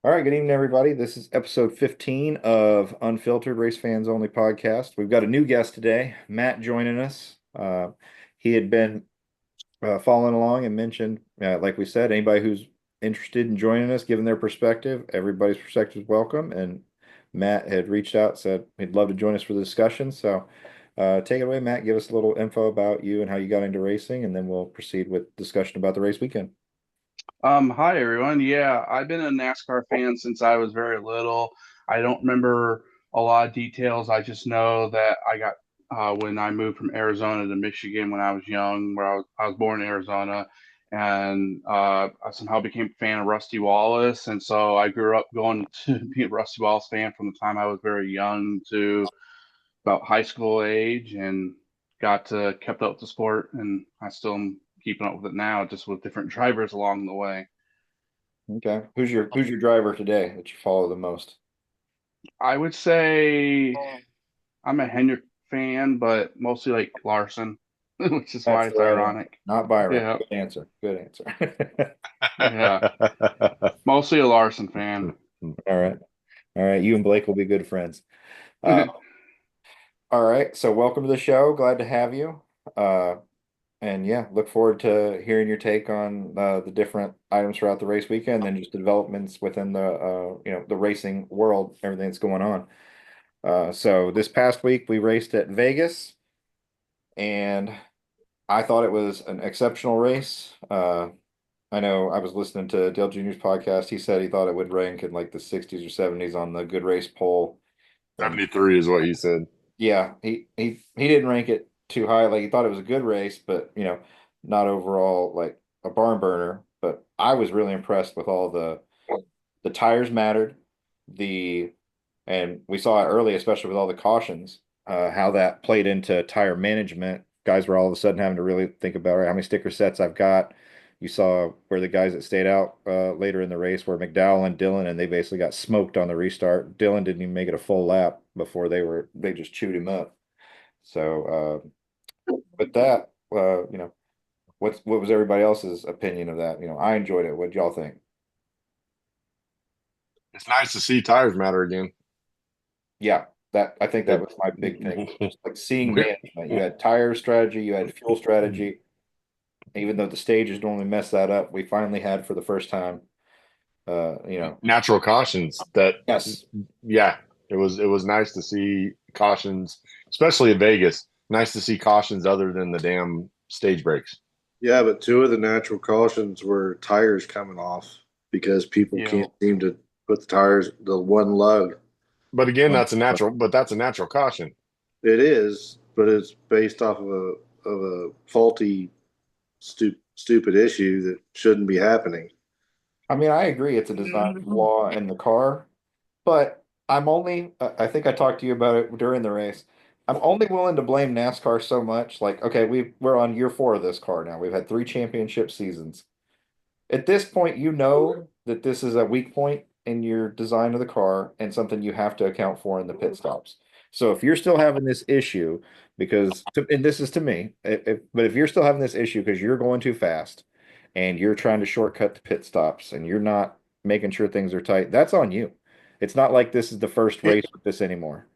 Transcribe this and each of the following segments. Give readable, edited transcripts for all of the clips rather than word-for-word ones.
All right, good evening, everybody. This is episode 15 of Unfiltered Race Fans Only podcast. We've got a new guest today, Matt, joining us. He had been following along and mentioned, like we said, anybody who's interested in joining us, giving their perspective, everybody's perspective is welcome. And Matt had reached out, said he'd love to join us for the discussion. So take it away, Matt. Give us a little info about you and how you got into racing, and then we'll proceed with discussion about the race weekend. Hi everyone. Yeah, I've been a NASCAR fan since I was very little. I don't remember a lot of details. I just know that I got when I moved from Arizona to Michigan when I was young, where I was born in Arizona, and I somehow became a fan of Rusty Wallace, and so I grew up going to be a Rusty Wallace fan from the time I was very young to about high school age, and kept up with the sport, and I still am keeping up with it now, just with different drivers along the way. Okay. Who's your driver today that you follow the most? I would say I'm a Hendrick fan, but mostly like Larson, which is why That's the it's right answer. ironic. Not Byron. Yeah, Good answer. Good answer. yeah, mostly a Larson fan. All right. All right. You and Blake will be good friends. Uh, all right. So welcome to the show. Glad to have you. Uh, and yeah, look forward to hearing your take on the different items throughout the race weekend and just the developments within the racing world, everything that's going on. So this past week we raced at Vegas, and I thought it was an exceptional race. I know I was listening to Dale Jr.'s podcast. He said he thought it would rank in like the 60s or 70s on the good race poll. And 73 is what you said. yeah, he didn't rank it too high. Like he thought it was a good race, but not overall like a barn burner. But I was really impressed with all the tires mattered. The and we saw it early, especially with all the cautions, how that played into tire management. Guys were all of a sudden having to really think about, all right, how many sticker sets I've got. You saw where the guys that stayed out later in the race were McDowell and Dillon, and they basically got smoked on the restart. Dillon didn't even make it a full lap before they just chewed him up. So with that, what was everybody else's opinion of that? I enjoyed it. What did y'all think? It's nice to see tires matter again. Yeah, that I think that It, was my big thing. Just like seeing management. You had tire strategy, you had fuel strategy. Even though the stages normally mess that up, we finally had for the first time. Natural cautions that, Yes. yeah, it was nice to see cautions, especially in Vegas. Nice to see cautions other than the damn stage breaks. Yeah, but two of the natural cautions were tires coming off because people Yeah, can't seem to put the tires the one lug. But again, on. that's a natural caution. It is, but it's based off of a faulty, stupid issue that shouldn't be happening. I mean, I agree it's a design flaw in the car, but I think I talked to you about it during the race. I'm only willing to blame NASCAR so much. Like, okay, we're on year four of this car now. We've had three championship seasons. At this point, you know that this is a weak point in your design of the car and something you have to account for in the pit stops. So if you're still having this issue, and this is to me, but if you're still having this issue because you're going too fast and you're trying to shortcut the pit stops and you're not making sure things are tight, that's on you. It's not like this is the first race It, with this anymore.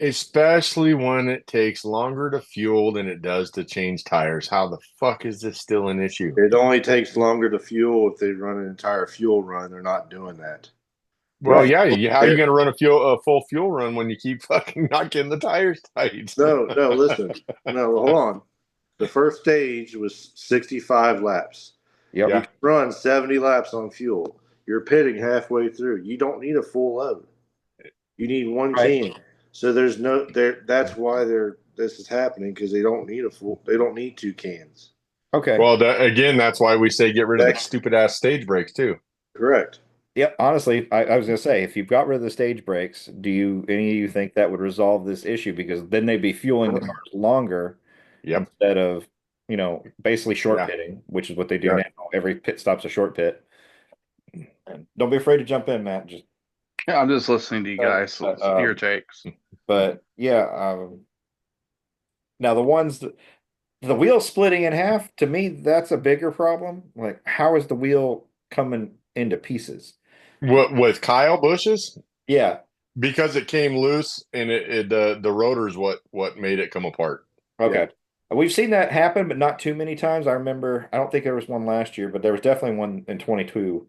especially when it takes longer to fuel than it does to change tires. How the fuck is this still an issue? It only takes longer to fuel if they run an entire fuel run. They're not doing that. Well, Right. yeah, how are you They're, going to run a full fuel run when you keep fucking not getting the tires tight? no, no, listen. No, hold on. The first stage was 65 laps. You Yep. Yeah. can run 70 laps on fuel. You're pitting halfway through. You don't need a full load. You need one Right. can. So there's no there. That's why this is happening because they don't need a full. They don't need two cans. Okay. Well, again, that's why we say get rid of the That's stupid ass stage breaks too. correct. Yep. Honestly, I was gonna say, if you've got rid of the stage brakes, do any of you think that would resolve this issue? Because then they'd be fueling the cars longer Yep. instead of, basically short Yeah. pitting, which is what they do Yeah. now. Every pit stop's a short pit. And don't be afraid to jump in, Matt. Just yeah. I'm just listening to you uh, guys. So but, let's hear your takes. yeah. Now the wheel splitting in half, to me, that's a bigger problem. Like, how is the wheel coming into pieces? What with Kyle Busch's? Yeah. Because it came loose and the rotor's what made it come apart. Okay. We've seen that happen, but not too many times. I remember, I don't think there was one last year, but there was definitely one in 22,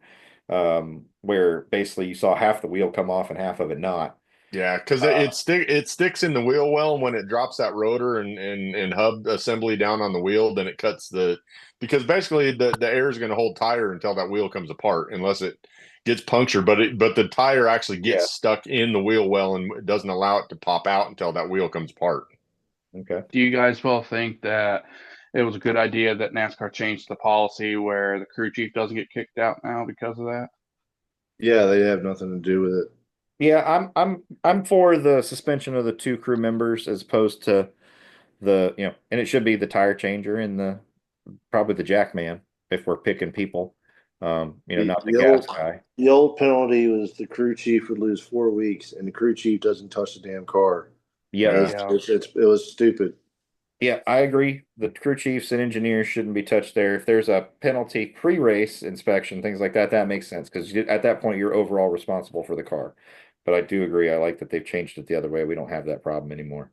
where basically you saw half the wheel come off and half of it not. Yeah, because Uh, it sticks in the wheel well, and when it drops that rotor and hub assembly down on the wheel, then it cuts because basically the air is going to hold tire until that wheel comes apart, unless it gets punctured. But the tire actually yeah. gets stuck in the wheel well, and it doesn't allow it to pop out until that wheel comes apart. Okay. Do you guys both think that it was a good idea that NASCAR changed the policy where the crew chief doesn't get kicked out now because of that? Yeah, they have nothing to do with it. Yeah, I'm for the suspension of the two crew members as opposed to and it should be the tire changer and the probably the jack man if we're picking people. The, Not the the gas old guy. the old penalty was the crew chief would lose 4 weeks, and the crew chief doesn't touch the damn car. Yep. Yeah. It was stupid. Yeah, I agree. The crew chiefs and engineers shouldn't be touched there. If there's a penalty pre-race inspection, things like that, that makes sense because at that point you're overall responsible for the car. But I do agree. I like that they've changed it the other way. We don't have that problem anymore.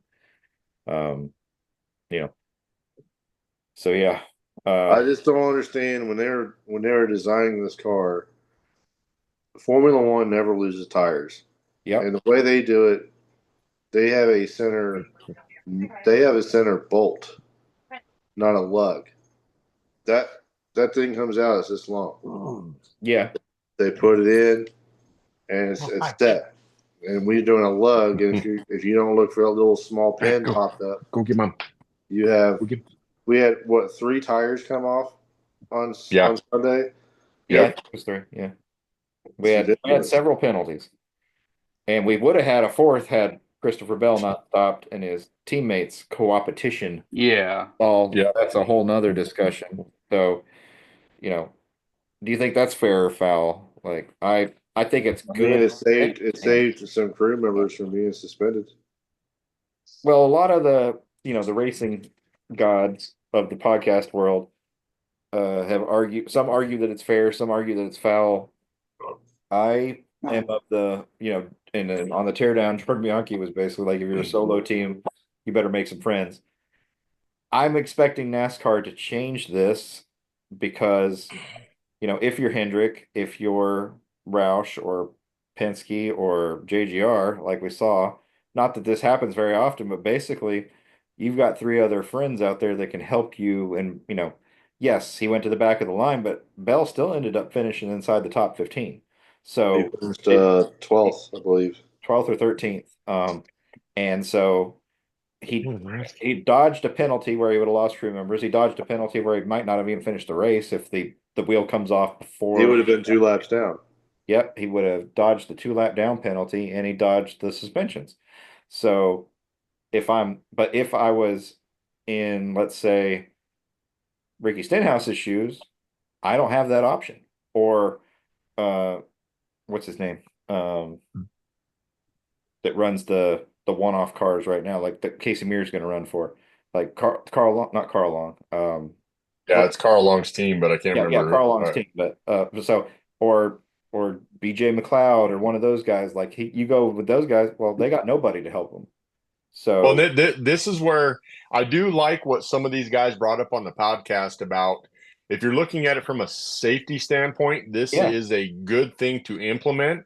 Um, you know, so yeah. I just don't understand when they were designing this car. Formula One never loses tires, Yep. and the way they do it, they have a center they have a center bolt, not a lug. That that thing comes out as this long. Yeah. They put it in, and it's set. And we're doing a lug, and if you don't look for a little small pin Go popped up, go get mom. you have Go get. we had what 3 tires come off on Yeah. on Sunday. Yeah. Yep. It was three. Yeah. It's We had ridiculous. several penalties. And we would have had a fourth had Christopher Bell not stopped and his teammates co-opetition. Yeah. All Yep. that's a whole nother discussion. So, you know, do you think that's fair or foul? Like I think it's I mean, good. it saved some crew members from being suspended. Well, a lot of the racing gods of the podcast world have argued, some argue that it's fair, some argue that it's foul. I am of and then on the teardown, Jordan Bianchi was basically like, if you're a solo team, you better make some friends. I'm expecting NASCAR to change this because, if you're Hendrick, if you're Roush or Penske or JGR, like we saw, not that this happens very often, but basically you've got three other friends out there that can help you. And, yes, he went to the back of the line, but Bell still ended up finishing inside the top 15. He So finished it 12th, I believe. 12th or 13th. And so he he dodged a penalty where he would have lost crew members. He dodged a penalty where he might not have even finished the race if the wheel comes off He before. would have been 2 laps down. Yep, he would have dodged the 2 lap down penalty and he dodged the suspensions. So if I was in, let's say, Ricky Stenhouse's shoes, I don't have that option. Or uh what's his name? That runs the one-off cars right now, like that Casey Mears going to run for, like Carl Long, not Carl Long. Yeah, What? it's Carl Long's team, but I can't Yeah, remember. Carl Long's team, but or BJ McLeod or one of those guys. Like you go with those guys, well, they got nobody to help them. Well, So this is where I do like what some of these guys brought up on the podcast about if you're looking at it from a safety standpoint, this yeah, is a good thing to implement.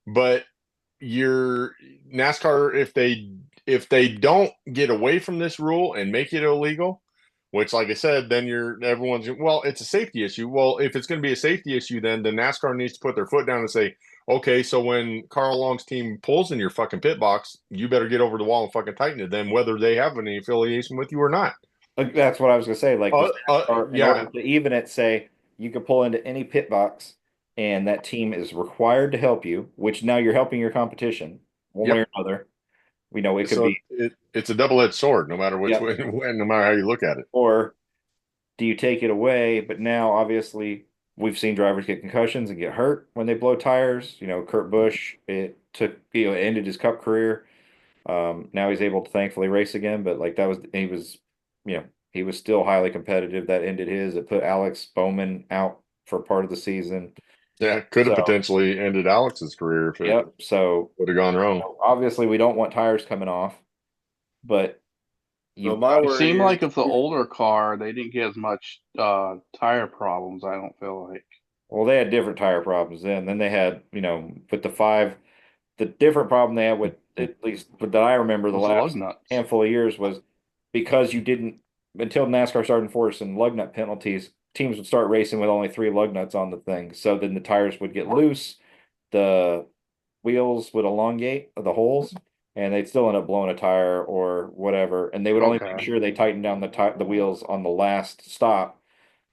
But your NASCAR, if they don't get away from this rule and make it illegal, which, like I said, then everyone's well, it's a safety issue. Well, if it's going to be a safety issue, then the NASCAR needs to put their foot down and say, okay, so when Carl Long's team pulls in your fucking pit box, you better get over the wall and fucking tighten it. Then whether they have any affiliation with you or not. like, that's what I was gonna say. Like this, in order Yeah, to even it, say you can pull into any pit box, and that team is required to help you, which now you're helping your competition one way yep. or another. We know it could So be, it's a double-edged sword, no matter which yeah, way, no matter how you look at it. or do you take it away? But now, obviously, we've seen drivers get concussions and get hurt when they blow tires. Kurt Busch, it took, ended his Cup career. Now he's able to thankfully race again, but like you know, he was still highly competitive. That ended his. It put Alex Bowman out for part of the season. Yeah, could have So, potentially ended Alex's career if it yep. So would have gone wrong. obviously we don't want tires coming off, but Well, you've my It worry seemed is like if the older car, they didn't get as much tire problems. I don't feel like. well, they had different tire problems then. Then they had, with the five, the different problem they had with, at least that I remember, the Those lug last nuts. handful of years was because you didn't, until NASCAR started enforcing lug nut penalties, teams would start racing with only three lug nuts on the thing. So then the tires would get loose, the wheels would elongate the holes, and they'd still end up blowing a tire or whatever. And they would only make Okay. sure they tightened down the wheels on the last stop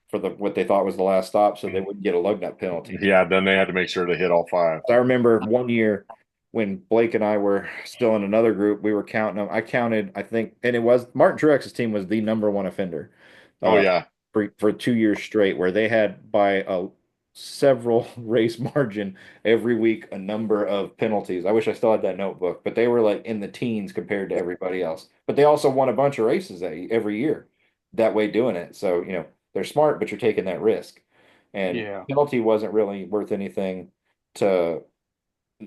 for what they thought was the last stop, so they wouldn't get a lug nut penalty. Yeah, then they had to make sure they hit all five. I remember one year when Blake and I were still in another group, we were counting them. I counted, I think, and it was Martin Truex's team was the number one offender Oh uh, yeah, for 2 years straight, where they had by a several race margin every week a number of penalties. I wish I still had that notebook, but they were like in the teens compared to everybody else. But they also won a bunch of races every year that way doing it. So, they're smart, but you're taking that risk. And Yeah. penalty wasn't really worth anything to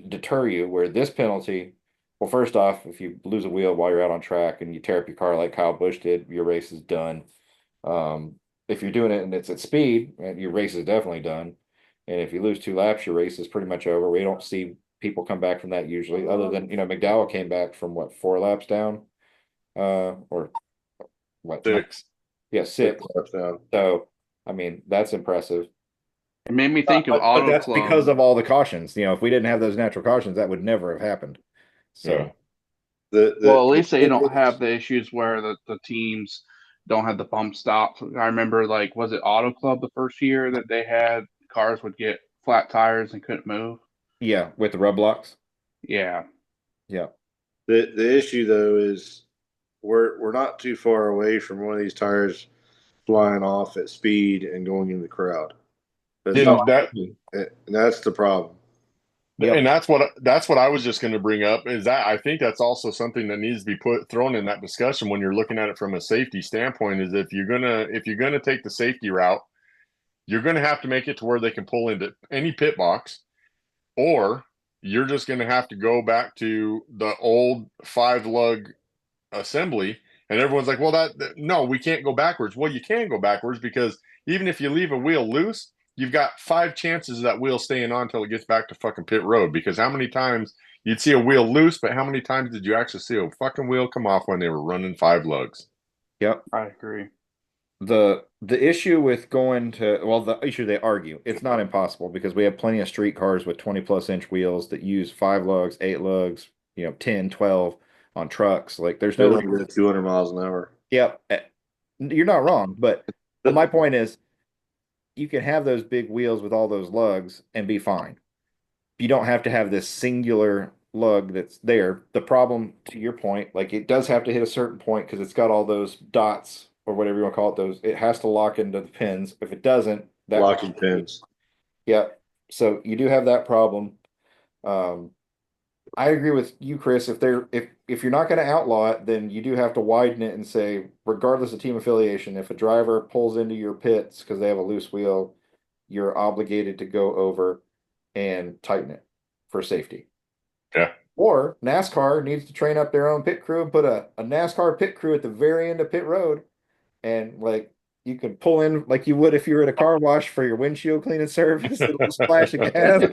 deter you, where this penalty, well, first off, if you lose a wheel while you're out on track and you tear up your car like Kyle Busch did, your race is done. If you're doing it and it's at speed, your race is definitely done. And if you lose 2 laps, your race is pretty much over. We don't see people come back from that usually, other than, McDowell came back from what, 4 laps down? Or what? No, 6. yeah, six 6. laps down. So, I mean, that's impressive. It made me think of But Auto that's because Club. of all the cautions. If we didn't have those natural cautions, that would never have happened. Yeah. So, Well, at least they don't The have the issues where the teams don't have the bump stops. I remember, like, was it Auto Club the first year that they had cars would get flat tires and couldn't move? yeah, with the rub blocks. Yeah. Yeah. the issue though is we're not too far away from one of these tires flying off at speed and going in the crowd. No, And I that agree. And that's the problem. and Yep. that's what I was just going to bring up is that I think that's also something that needs to be thrown in that discussion when you're looking at it from a safety standpoint is if you're gonna take the safety route, you're gonna have to make it to where they can pull into any pit box, or you're just gonna have to go back to the old 5 lug assembly. And everyone's like, well, no, we can't go backwards. Well, you can go backwards because even if you leave a wheel loose, you've got 5 chances of that wheel staying on until it gets back to fucking pit road. Because how many times you'd see a wheel loose, but how many times did you actually see a fucking wheel come off when they were running 5 lugs? Yep. I agree. The issue with going to, well, the issue they argue, it's not impossible because we have plenty of street cars with 20+ inch wheels that use 5 lugs, 8 lugs, 10, 12 on trucks. Like there's They no don't reason. go 200 miles an hour. Yep. You're not wrong, but my point is you can have those big wheels with all those lugs and be fine. You don't have to have this singular lug that's there. The problem, to your point, like it does have to hit a certain point because it's got all those dots or whatever you want to call it, those it has to lock into the pins. If it doesn't, that Locking pins. yeah. So you do have that problem. Um, I agree with you, Chris. If you're not going to outlaw it, then you do have to widen it and say, regardless of team affiliation, if a driver pulls into your pits because they have a loose wheel, you're obligated to go over and tighten it for safety. Yeah. Or NASCAR needs to train up their own pit crew and put a NASCAR pit crew at the very end of pit road, and like you can pull in like you would if you were at a car wash for your windshield cleaning service, a little splash of gas.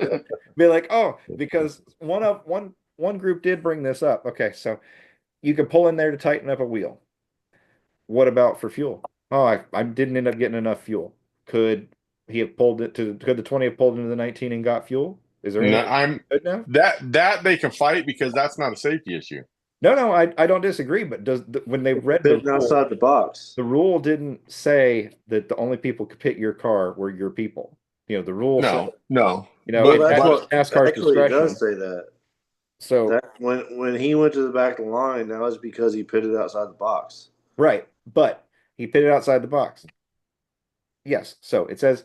Be like, oh, because one group did bring this up. Okay, so you can pull in there to tighten up a wheel. What about for fuel? Oh, I didn't end up getting enough fuel. Could he have pulled it to could the 20 have pulled into the 19 and got fuel? Is there No, anything good now? that they can fight because that's not a safety issue. No, I don't disagree, but when they read Pitting outside the box. the rule didn't say that the only people could pit your car were your people. The rule said, No. Well, that's what NASCAR's actually it discretion. does say that. So That when he went to the back of the line, that was because he pitted outside the box. right, but he pitted outside the box. Yes, so it says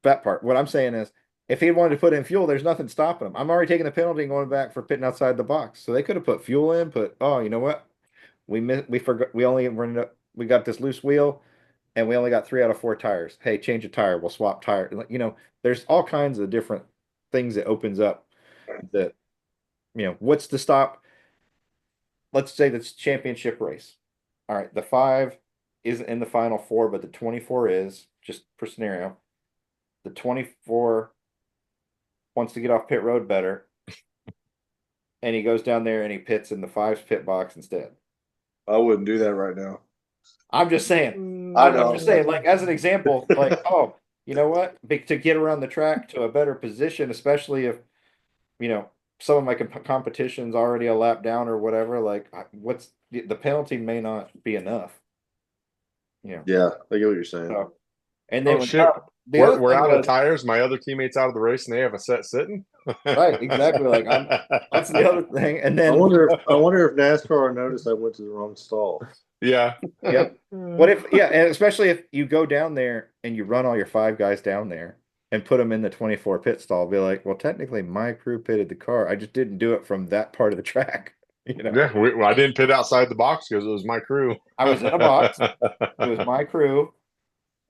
that part. What I'm saying is, if he wanted to put in fuel, there's nothing stopping him. I'm already taking the penalty and going back for pitting outside the box. So they could have put fuel in, oh, you know what? We forgot we only we got this loose wheel. and we only got 3 out of 4 tires. Hey, change a tire. We'll swap tire. There's all kinds of different things that opens up that, what's the stop? Let's say that's championship race. All right, the 5 isn't in the final 4, but the 24 is, just for scenario. The 24 wants to get off pit road better, and he goes down there and he pits in the 5's pit box instead. I wouldn't do that right now. I'm just saying. I I'm know. just saying, like, as an example, like, oh, you know what? To get around the track to a better position, especially if, some of my competition's already a lap down or whatever, like, what's the penalty may not be enough. Yeah, I get what you're saying. So, and then Oh shit, the other we're thing out of was, tires. My other teammates out of the race, and they have a set sitting. right, exactly. Like that's the other thing. And then I wonder if NASCAR noticed I went to the wrong stall. Yeah. Yep. What if, yeah, and especially if you go down there and you run all your 5 guys down there and put them in the 24 pit stall, be like, well, technically my crew pitted the car. I just didn't do it from that part of the track. Yeah, I didn't pit outside the box because it was my crew. I was in a box. It was my crew,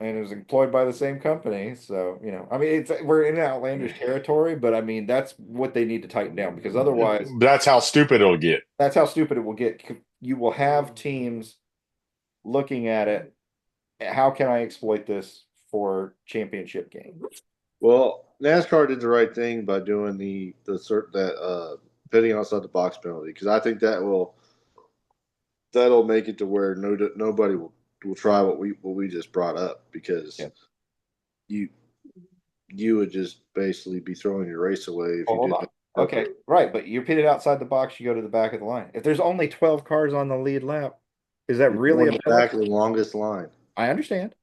and it was employed by the same company. So, I mean, we're in outlandish territory, but I mean, that's what they need to tighten down, because otherwise, That's how stupid it'll get. that's how stupid it will get. You will have teams looking at it. How can I exploit this for championship game? Well, NASCAR did the right thing by doing the pitting outside the box penalty, because I think that'll make it to where nobody will try what we just brought up, because you would just basically be throwing your race away if you Hold did on. that. Okay, right, but you're pitted outside the box, you go to the back of the line. If there's only 12 cars on the lead lap, is that You're really going a the back of the longest line? I understand,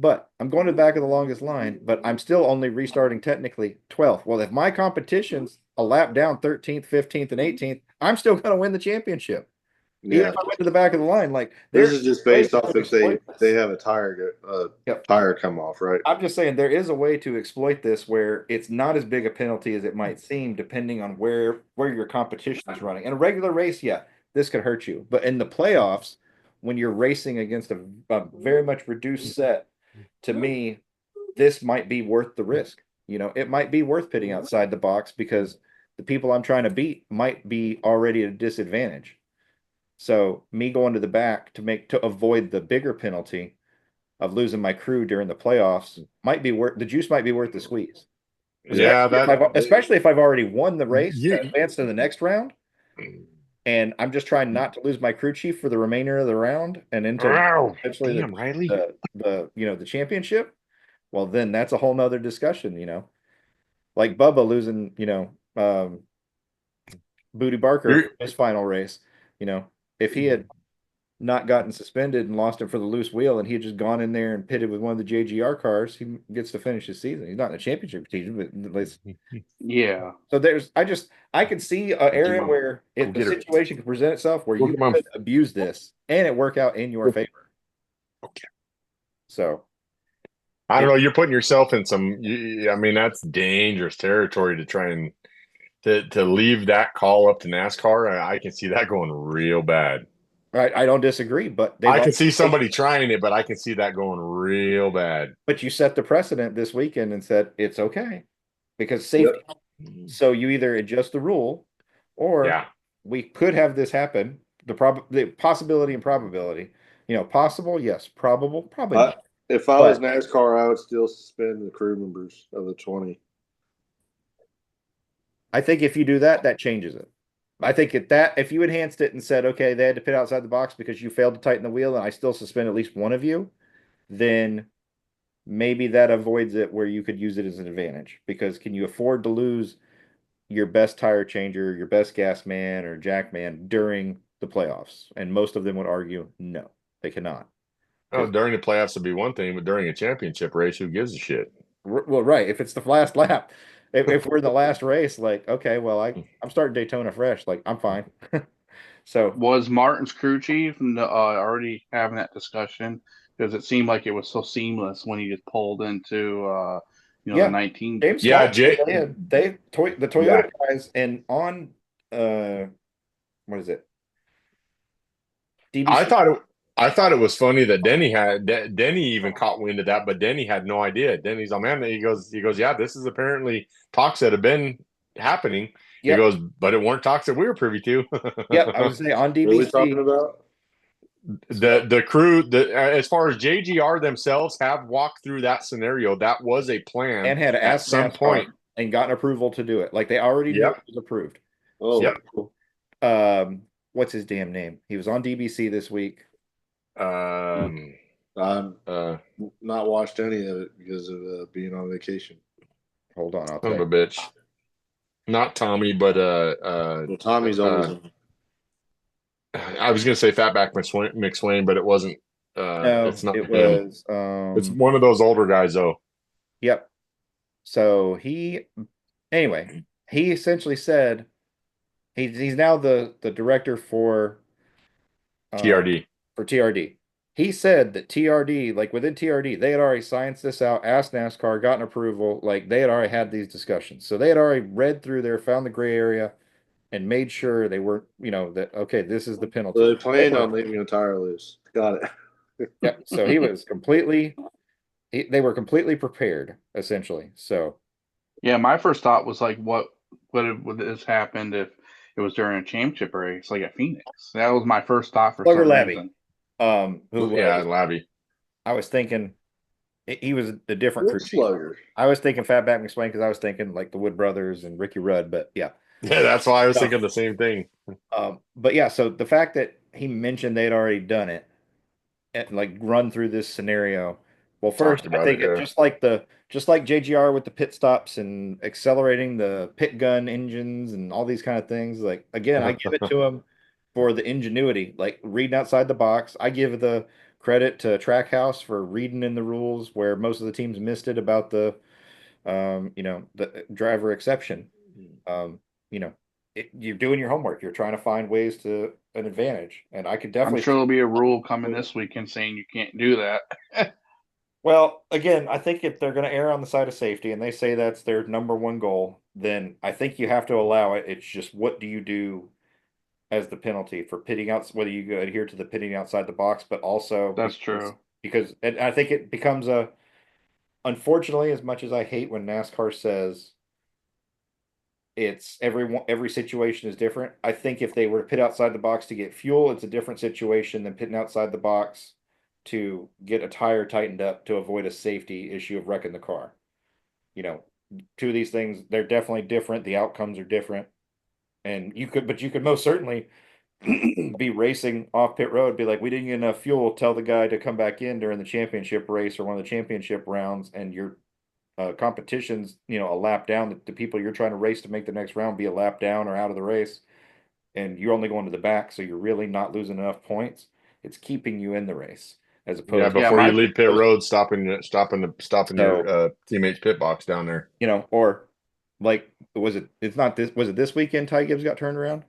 but I'm going to the back of the longest line, but I'm still only restarting technically 12th. Well, if my competition's a lap down 13th, 15th, and 18th, I'm still going to win the championship. Even Yeah. if I went to the back of the line, like This there's is just ways based off to if they exploit this. have a tire Yep. tire come off, right? I'm just saying there is a way to exploit this where it's not as big a penalty as it might seem, depending on where your competition is running. In a regular race, yeah, this could hurt you, but in the playoffs, when you're racing against a very much reduced set, to me, this might be worth the risk. It might be worth pitting outside the box because the people I'm trying to beat might be already at a disadvantage. So me going to the back to avoid the bigger penalty of losing my crew during the playoffs might be worth the juice, might be worth the squeeze. Yeah, Especially if I've already won the race to you, advance to the next round, and I'm just trying not to lose my crew chief for the remainder of the round and into potentially damn, Riley. the championship. Well, then that's a whole nother discussion, like Bubba losing, Booty Barker for his final race. If he had not gotten suspended and lost him for the loose wheel, and he had just gone in there and pitted with one of the JGR cars, he gets to finish his season. He's not in the championship season, but at least. Yeah. So I can see an area where if the situation could present itself where you could abuse this and it work out in your favor. Okay. So I don't know. You're putting yourself in some. I mean, that's dangerous territory to try and to leave that call up to NASCAR. I can see that going real bad. Right, I don't disagree, but I can see somebody trying it, but I can see that going real bad. But you set the precedent this weekend and said it's okay because safety. Yep. So you either adjust the rule, or we could have this happen. The possibility and probability. Possible, yes. Probable, probably not. If I was NASCAR, I would still suspend the crew members of the 20. I think if you do that, that changes it. I think if you enhanced it and said, okay, they had to pit outside the box because you failed to tighten the wheel and I still suspend at least one of you, then maybe that avoids it where you could use it as an advantage. Because can you afford to lose your best tire changer, your best gas man or jack man during the playoffs? And most of them would argue, no, they cannot. Oh, during the playoffs would be one thing, but during a championship race, who gives a shit? Well, right. If it's the last lap, if we're in the last race, like, okay, well, I'm starting Daytona fresh. Like, I'm fine. So was Martin's crew chief already having that discussion? Because it seemed like it was so seamless when he just pulled into the 19. James yeah, the Toyota guys, and on what is it? DBC, I thought it was funny that Denny even caught wind of that, but Denny had no idea. Denny's on man. He goes, yeah, this is apparently talks that have been happening. He Yep. goes, but it weren't talks that we were privy to. Yep. I was gonna say on What are we talking DBC. about? The crew, as far as JGR themselves have walked through that scenario, that was a plan And had at asked some point. NASCAR and gotten approval to do it. Like they already knew Yep. it was approved. Oh, Yep. cool. What's his damn name? He was on DBC this week. I'm Uh, not watched any of it because of being on vacation. Hold on, I'll son tell of a you. bitch. Not Tommy, but Well, Tommy's always I was gonna say Fatback McSwain, but it wasn't. No, It's not it him. was It's one of those older guys, though. yep. So anyway, he essentially said he's now the director uh TRD. for TRD. He said that TRD, like within TRD, they had already scienced this out, asked NASCAR, gotten approval, like they had already had these discussions. So they had already read through there, found the gray area, and made sure they weren't, that okay, this is the penalty. they planned on leaving a tire loose. Got it. Yeah, so they were completely prepared, essentially. So Yeah, my first thought was like, what would this happened if it was during a championship race, like at Phoenix? That was my first thought for Slugger some Labby, reason. who Yeah, was, Labby. I was thinking he was the different crew Good chief. slugger. I was thinking Fatback McSwain because I was thinking like the Wood Brothers and Ricky Rudd, but yeah. Yeah, that's why I was No. thinking the same thing. But yeah, so the fact that he mentioned they'd already done it and like run through this scenario. Well, first, Talked I about think it. Yeah. just like JGR with the pit stops and accelerating the pit gun engines and all these kind of things. Like again, I give it to him for the ingenuity, like reading outside the box. I give the credit to Trackhouse for reading in the rules where most of the teams missed it about the driver exception. Um, you know, you're doing your homework. You're trying to find ways to an advantage, and I could I'm definitely sure see. there'll be a rule coming this weekend saying you can't do that. Well, again, I think if they're going to err on the side of safety and they say that's their number one goal, then I think you have to allow it. It's just what do you do as the penalty for pitting out, whether you adhere to the pitting outside the box, but also That's true. because and I think it becomes unfortunately, as much as I hate when NASCAR says it's every situation is different. I think if they were to pit outside the box to get fuel, it's a different situation than pitting outside the box to get a tire tightened up to avoid a safety issue of wrecking the car. You know, two of these things, they're definitely different. The outcomes are different. And but you could most certainly be racing off pit road, be like, we didn't get enough fuel, tell the guy to come back in during the championship race or one of the championship rounds, and your competition's, a lap down. The people you're trying to race to make the next round be a lap down or out of the race, and you're only going to the back, so you're really not losing enough points. It's keeping you in the race as Yeah, opposed Yeah, before you my leave pit road, stopping so your teammate's pit box down there. or like it's not this was it this weekend Ty Gibbs got turned around?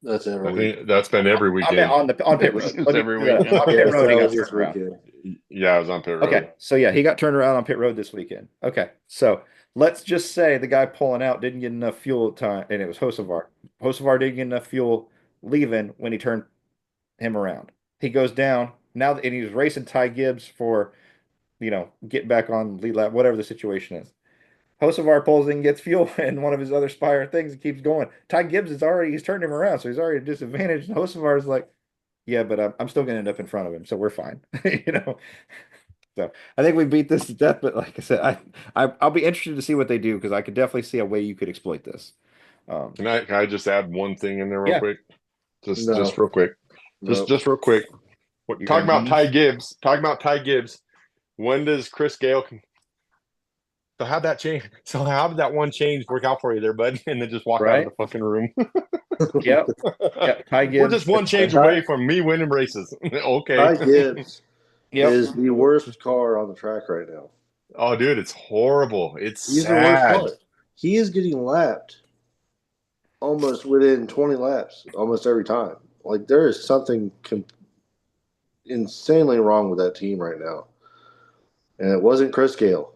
That's every I week. think that's been every I meant weekend. on pit road. It's Let me every do that. weekend. On pit Yes, road he that got was this turned around. weekend. Yeah, I was on pit road. Okay, so yeah, he got turned around on pit road this weekend. Okay, so let's just say the guy pulling out didn't get enough fuel time, and it was Hocevar. Hocevar didn't get enough fuel leaving when he turned him around. He goes down now, and he was racing Ty Gibbs for, get back on lead lap, whatever the situation is. Hocevar pulls in, gets fuel, and one of his other Spire things and keeps going. Ty Gibbs he's turned him around, so he's already at a disadvantage. And Hocevar is like, yeah, but I'm still going to end up in front of him, so we're fine. So I think we beat this to death, but like I said, I'll be interested to see what they do because I could definitely see a way you could exploit this. Can I just add one thing in there real Yeah. quick? Just No. real quick. Nope. Just real quick. You're Talking gonna about do Ty this? Gibbs. Talking about Ty Gibbs. When does Chris Gale? So how'd that change? So how did that one change work out for you there, bud? And then just walk out of Right? the fucking room. Yep. Yep. Ty We're Gibbs. just one change away from me winning races. Okay. Ty Gibbs Yep. is the worst car on the track right now. Oh, dude, it's horrible. It's He's the worst sad. car. He is getting lapped almost within 20 laps almost every time. Like there is something insanely wrong with that team right now. And it wasn't Chris Gale.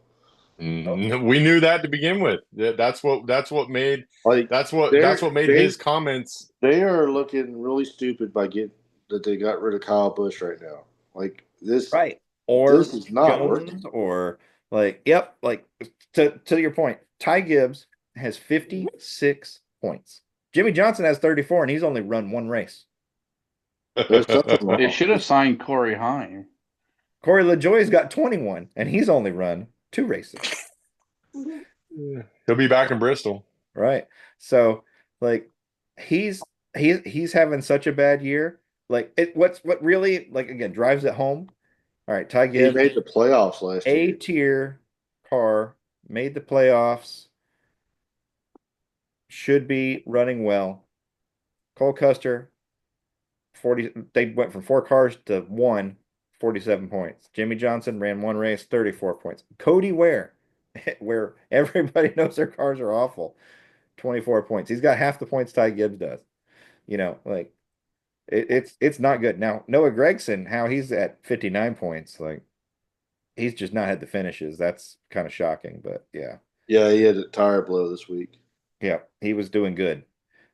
We knew that to begin with. That's what made Like that's what made they- his comments. They are looking really stupid by getting that they got rid of Kyle Busch right now. Like this Right. Or this is not working. Jones, or yep, to your point, Ty Gibbs has 56 points. Jimmy Johnson has 34, and he's only run one race. There's something They wrong. should have signed Corey Hine. Corey LaJoie's got 21, and he's only run two races. He'll be back in Bristol. Right. So he's he's having such a bad year. What really again drives it home. All right, Ty He Gibbs, made the playoffs last A year. tier car, made the playoffs, should be running well. Cole Custer, 40, they went from 4 cars to one, 47 points. Jimmy Johnson ran one race, 34 points. Cody Ware, where everybody knows their cars are awful, 24 points. He's got half the points Ty Gibbs does. It's not good. Now, Noah Gregson, how he's at 59 points, he's just not had the finishes. That's kind of shocking, but yeah. Yeah, he had a tire blow this week. Yeah, he was doing good.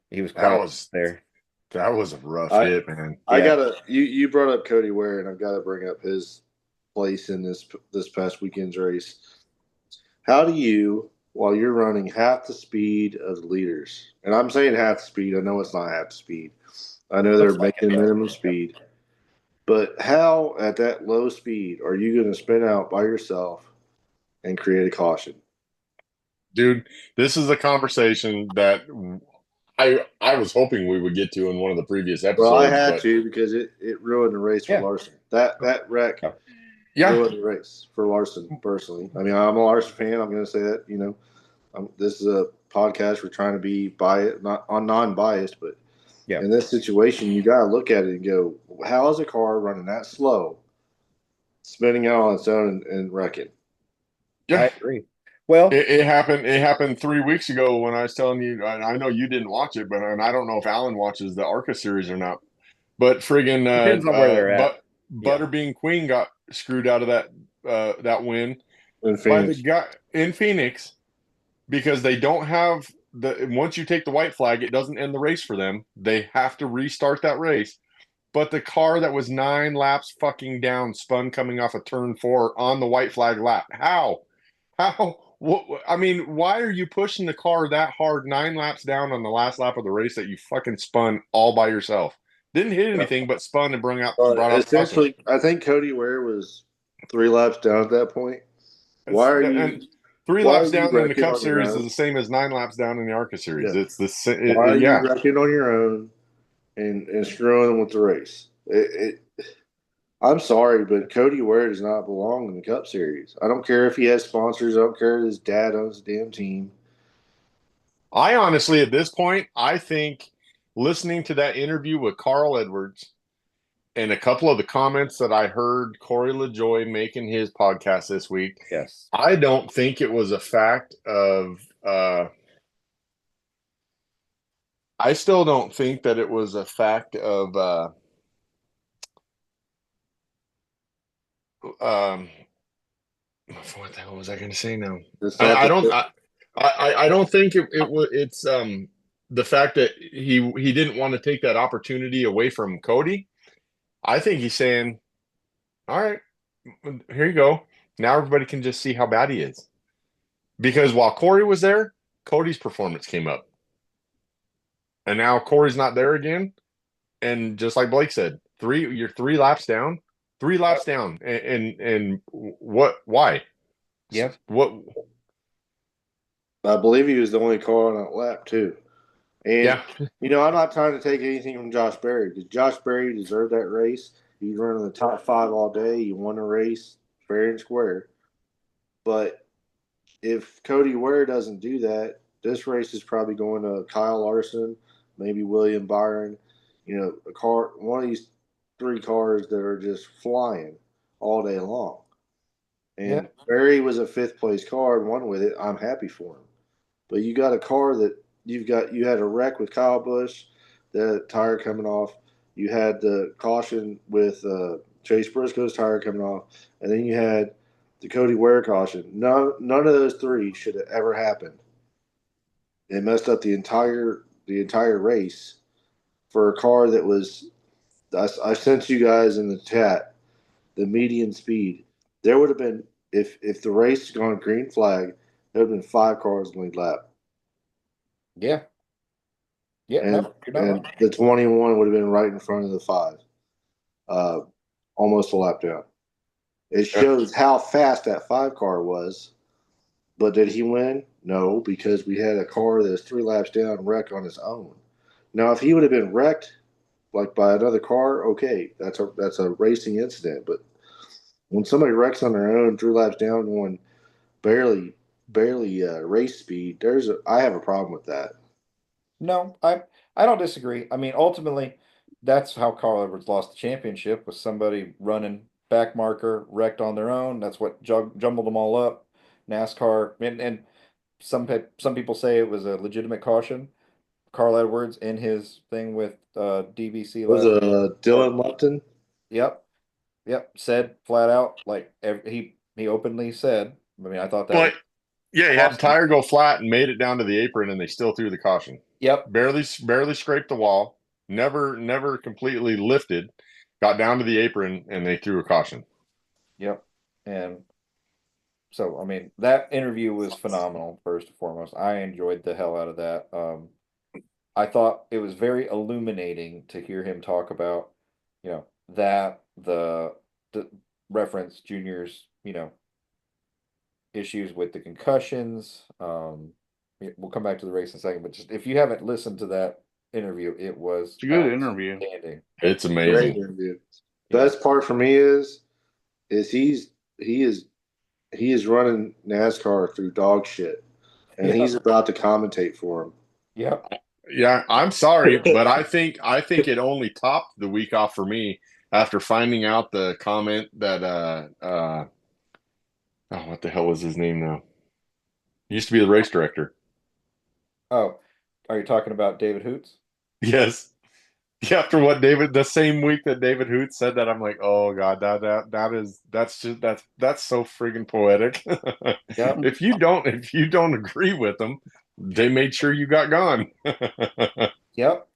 He was That quiet was there. That was a rough hit, man. I Yeah. gotta you brought up Cody Ware, and I've got to bring up his place in this past weekend's race. How do you, while you're running half the speed of the leaders, and I'm saying half the speed, I know it's not half the speed. I know they're Looks like making it. minimum speed. But how at that low speed are you going to spin out by yourself and create a caution? Dude, this is a conversation that I was hoping we would get to in one of the previous episodes. Well, I had but to because it ruined the race for Yeah. Larson. That wreck yeah, ruined the race for Larson personally. I mean, I'm a Larson fan. I'm going to say that. This is a podcast. We're trying to be biased, not non-biased, but Yeah. in this situation, you got to look at it and go, how is a car running that slow, spinning out on its own and wrecking? yeah. I agree. Well, It happened. It happened 3 weeks ago when I was telling you. I know you didn't watch it, but and I don't know if Alan watches the ARCA series or not. But friggin' depends on where they're at. Butterbean Queen got screwed out of that win In by the Phoenix. guy in Phoenix because they don't have once you take the white flag, it doesn't end the race for them. They have to restart that race. But the car that was 9 laps fucking down spun coming off of turn 4 on the white flag lap. How? What, I mean, why are you pushing the car that hard 9 laps down on the last lap of the race that you fucking spun all by yourself? Didn't hit anything, but spun and brought out Essentially, I think Cody Ware was 3 laps down at that point. Why are you? And 3 why laps are you down in the wrecking Cup on your Series own? is the same as 9 laps down in the ARCA Series. Yeah. It's Why are yeah. you wrecking on your own and screwing with the race? I'm sorry, but Cody Ware does not belong in the Cup Series. I don't care if he has sponsors. I don't care if his dad owns the damn team. I honestly, at this point, I think listening to that interview with Carl Edwards and a couple of the comments that I heard Corey LaJoie make in his podcast this week, yes. I don't think it was a fact of I still don't think that it was a fact of what the hell was I going to say now? I don't think it was. It's the fact that he didn't want to take that opportunity away from Cody. I think he's saying, "All right, here you go. Now everybody can just see how bad he is." Because while Corey was there, Cody's performance came up, and now Corey's not there again. And just like Blake said, you're 3 laps down, 3 laps down, and what? Why? Yeah. What? I believe he was the only car on that lap too. And Yeah. I'm not trying to take anything from Josh Berry because Josh Berry deserved that race. He's running the top 5 all day. He won the race fair and square. But if Cody Ware doesn't do that, this race is probably going to Kyle Larson, maybe William Byron. One of these 3 cars that are just flying all day long. And Barry was a 5th place car and won with it. I'm happy for him. But you got a car that you had a wreck with Kyle Busch, the tire coming off. You had the caution with Chase Briscoe's tire coming off, and then you had the Cody Ware caution. None of those 3 should have ever happened. It messed up the entire race for a car that was I sent you guys in the chat the median speed. There would have been if the race had gone green flag, there would have been 5 cars lead lap, Yeah. Yeah. No, you're not and wrong. the 21 would have been right in front of the 5, uh, almost a lap down. It Yeah. shows how fast that 5 car was. But did he win? No, because we had a car that's 3 laps down wreck on its own. Now, if he would have been wrecked like by another car, okay, that's a racing incident. But when somebody wrecks on their own 3 laps down, going barely race speed, I have a problem with that. No, I don't disagree. I mean, ultimately, that's how Carl Edwards lost the championship, was somebody running back marker, wrecked on their own. That's what jumbled them all up. NASCAR, and some people say it was a legitimate caution. Carl Edwards in his thing with DBC Was last. Dylan Lupton? Yep, yep, said flat out like he openly said. I mean, I thought that was But yeah, he had the awesome. tire go flat and made it down to the apron, and they still threw the caution. Yep, Barely scraped the wall. Never completely lifted. Got down to the apron, and they threw a caution. yep, and so I mean that interview was phenomenal. First and foremost, I enjoyed the hell out of that. I thought it was very illuminating to hear him talk about, that the reference Junior's, issues with the concussions. We'll come back to the race in a second, but just if you haven't listened to that interview, it was It's a good interview. outstanding. It's Great amazing. interview. Yeah. Best part for me is he is running NASCAR through dog shit, and Yeah. he's about to commentate for him. Yep. Yeah, I'm sorry, but I think it only topped the week off for me after finding out the comment that oh, what the hell was his name now? He used to be the race director. Oh, are you talking about David Hoots? Yes. Yeah, after what David, the same week that David Hoot said that, I'm like, oh God, that's so friggin' poetic. Yep. If you don't agree with them, they made sure you got gone. Yep.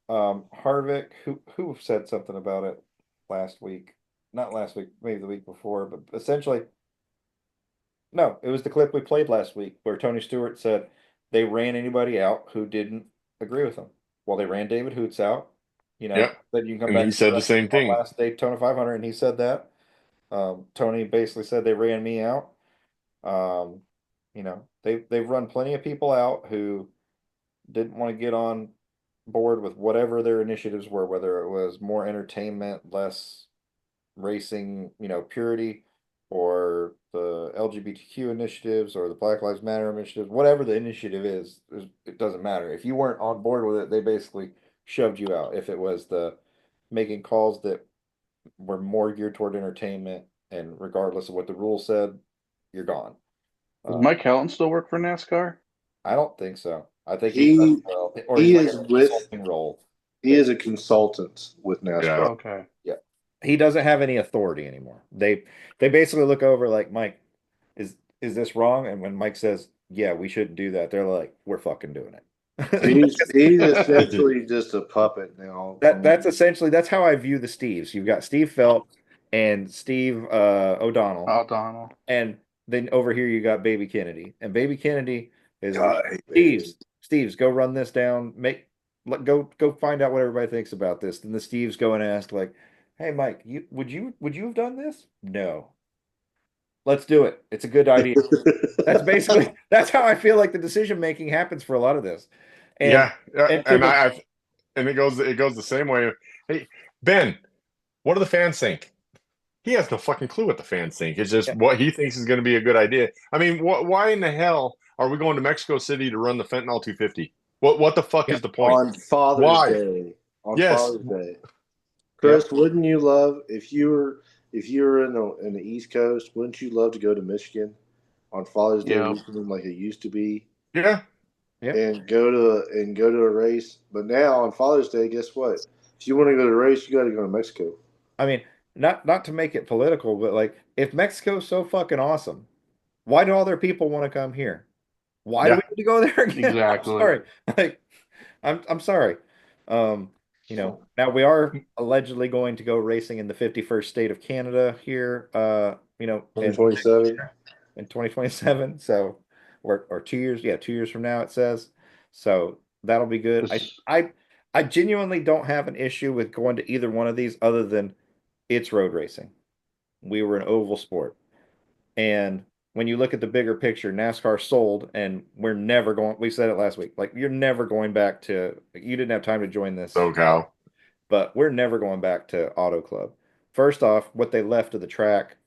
Harvick, who said something about it last week? Not last week, maybe the week before, but essentially, no, it was the clip we played last week where Tony Stewart said they ran anybody out who didn't agree with them. Well, they ran David Hoots out, Yep. said you can come And he back said the same on thing. last Daytona 500, and he said that. Tony basically said they ran me out. They've run plenty of people out who didn't want to get on board with whatever their initiatives were, whether it was more entertainment, less racing, purity, or the LGBTQ initiatives or the Black Lives Matter initiatives, whatever the initiative is, it doesn't matter. If you weren't on board with it, they basically shoved you out. If it was the making calls that were more geared toward entertainment and regardless of what the rule said, you're gone. Does Mike Helton still work for NASCAR? I don't think so. I think he's He or he's he like is a with consulting role. he is a consultant with Yeah. NASCAR. Okay. Yeah. He doesn't have any authority anymore. They basically look over like, Mike, is this wrong? And when Mike says, yeah, we shouldn't do that, they're like, we're fucking doing it. He's essentially just a puppet now. That's essentially that's how I view the Steves. You've got Steve Phelps and Steve O'Donnell, O'Donnell. and then over here you got Baby Kennedy. And Baby Kennedy is God, I hate Steve's go run this down, go find out what everybody thinks about this. Then the Steves go and ask like, hey Mike, would you have done this? No. Let's do it. It's a good idea. That's how I feel like the decision making happens for a lot of this. And Yeah. Yeah. and to And the it goes the same way. Hey, Ben, what do the fans think? He has no fucking clue what the fans think. It's just yeah, what he thinks is going to be a good idea. I mean, why in the hell are we going to Mexico City to run the fentanyl 250? What the fuck yeah, is the point? on Father's Why? Day. On Yes. Father's Day, yep, Chris, wouldn't you love if you were in the East Coast? Wouldn't you love to go to Michigan on Father's Day Yeah. weekend like it used to be, Yeah. yeah. and go to a race? But now on Father's Day, guess what? If you want to go to a race, you got to go to Mexico. I mean, not to make it political, but like if Mexico's so fucking awesome, why do all their people want to come here? Why do we Yeah. need to go there again? I'm Exactly. sorry. Like, I'm sorry. Um, Now we are allegedly going to go racing in the 51st state of Canada here, in 2027. 2027. So, or 2 years, yeah, 2 years from now it says. So that'll be good. This, I genuinely don't have an issue with going to either one of these other than it's road racing. We were an oval sport. And when you look at the bigger picture, NASCAR sold, and we're never going, we said it last week, like you're never going back to, you didn't have time to join this, SoCal. but we're never going back to Auto Club. First off, what they left of the track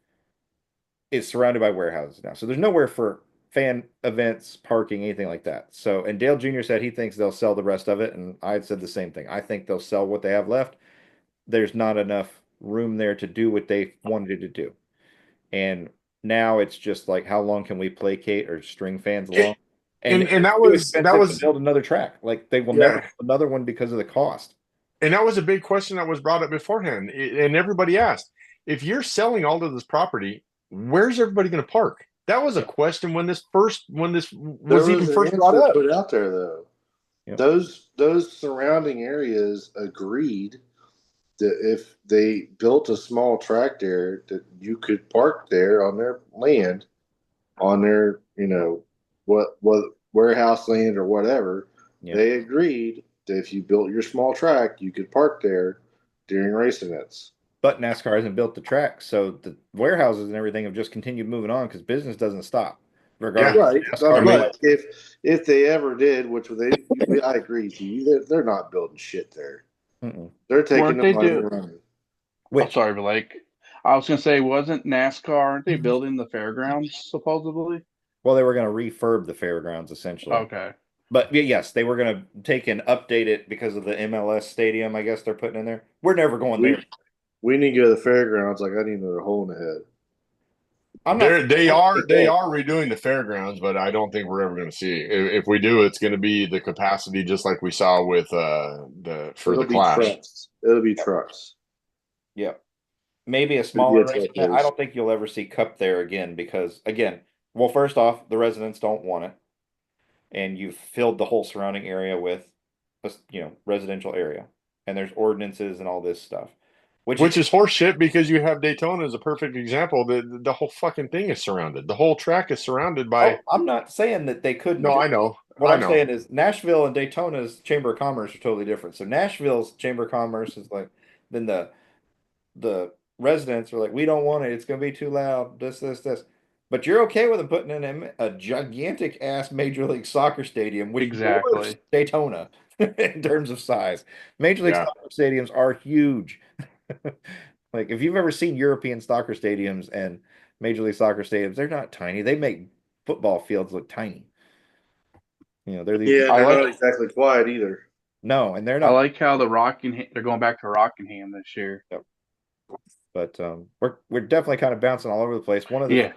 is surrounded by warehouses now. So there's nowhere for fan events, parking, anything like that. So, and Dale Jr. said he thinks they'll sell the rest of it. And I had said the same thing. I think they'll sell what they have left. There's not enough room there to do what they wanted to do. And now it's just like, how long can we placate or string fans along? And it's And that too was expensive to build another track. Like they will never yeah. build another one because of the cost. And that was a big question that was brought up beforehand. And everybody asked, if you're selling all of this property, where's everybody going to park? That was a question when this was even an first brought answer up. put out there though. Yep. Those surrounding areas agreed that if they built a small track there, that you could park there on their land, on their what warehouse land or whatever. Yep. They agreed that if you built your small track, you could park there during race events. But NASCAR hasn't built the track, so the warehouses and everything have just continued moving on because business doesn't stop, regardless. Yeah. Right. NASCAR But if they ever did, which I agree with you, they're not building shit there. Mm-mm. They're taking weren't the they money do? and running. I'm sorry, but like I was gonna say, wasn't NASCAR? Aren't they building the fairgrounds supposedly? Well, they were going to refurb the fairgrounds essentially. Okay. But yes, they were going to take and update it because of the MLS stadium, I guess they're putting in there. We're never going there. We need to go to the fairgrounds. Like I need another hole in the head. I'm not. They are redoing the fairgrounds, but I don't think we're ever going to see it. If we do, it's going to be the capacity just like we saw with the Clash. Trucks. It'll be trucks. Yeah. Maybe a smaller race. truck I don't think you'll ever see Cup there again because, again, well, first off, the residents don't want it. And you've filled the whole surrounding area with, residential area. And there's ordinances and all this stuff. Which is horseshit because you have Daytona as a perfect example. The whole fucking thing is surrounded. The whole track is surrounded by. I'm not saying that they couldn't. No, I know. What I'm saying is Nashville and Daytona's Chamber of Commerce are totally different. So Nashville's Chamber of Commerce is like, then the residents are like, we don't want it. It's going to be too loud. This. But you're okay with them putting in a gigantic ass Major League Soccer stadium, which Exactly. Daytona in terms of size. Major League Soccer stadiums are huge. Like if you've ever seen European soccer stadiums and Major League Soccer stadiums, they're not tiny. They make football fields look tiny. They're these. Yeah, they're not exactly quiet either. No, and they're not. I like how they're going back to Rockingham this year. Yep. But we're definitely kind of bouncing all over the place. One of the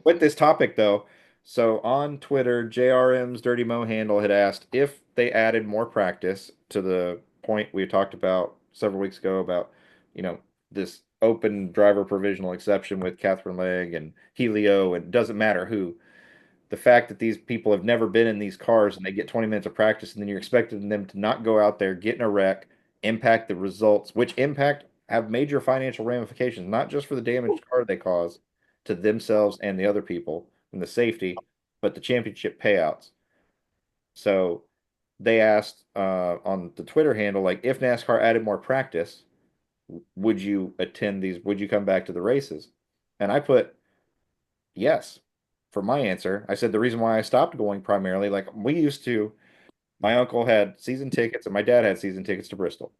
with this topic though, so on Twitter, JRM's Dirty Mo handle had asked if they added more practice to the point we talked about several weeks ago about, this open driver provisional exception with Catherine Legg and Helio, and it doesn't matter who. The fact that these people have never been in these cars and they get 20 minutes of practice and then you're expecting them to not go out there, get in a wreck, impact the results, which have major financial ramifications, not just for the damaged car they cause to themselves and the other people and the safety, but the championship payouts. So they asked on the Twitter handle, like, if NASCAR added more practice, would you attend these? Would you come back to the races? And I put yes for my answer. I said the reason why I stopped going primarily, like we used to, my uncle had season tickets and my dad had season tickets to Bristol.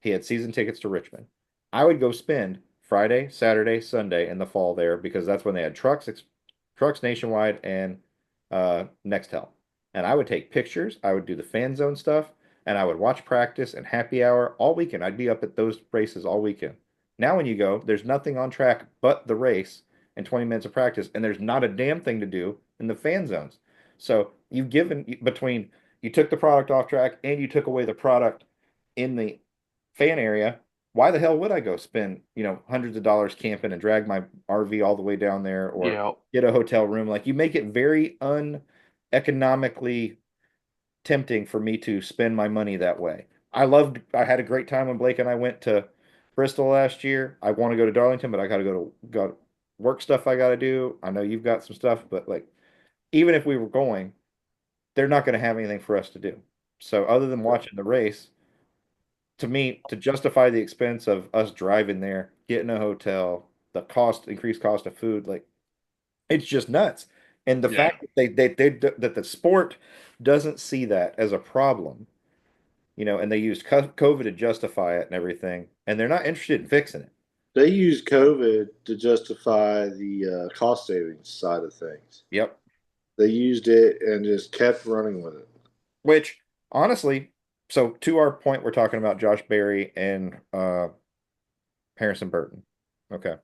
He had season tickets to Richmond. I would go spend Friday, Saturday, Sunday in the fall there because that's when they had trucks nationwide and Nextel. And I would take pictures. I would do the fan zone stuff, and I would watch practice and happy hour all weekend. I'd be up at those races all weekend. Now when you go, there's nothing on track but the race and 20 minutes of practice, and there's not a damn thing to do in the fan zones. So you took the product off track and you took away the product in the fan area. Why the hell would I go spend, hundreds of dollars camping and drag my RV all the way down there or get a hotel room? Like you make it very uneconomically tempting for me to spend my money that way. I had a great time when Blake and I went to Bristol last year. I want to go to Darlington, but I got to go work stuff I got to do. I know you've got some stuff, but like, even if we were going, they're not going to have anything for us to do. So other than watching the race, to me, to justify the expense of us driving there, getting a hotel, the increased cost of food, like it's just nuts. And the Yeah. fact that that the sport doesn't see that as a problem, and they used COVID to justify it and everything, and they're not interested in fixing it. They use COVID to justify the cost savings side of things. Yep. They used it and just kept running with it. Which honestly, so to our point, we're talking about Josh Berry and Harrison Burton. Okay.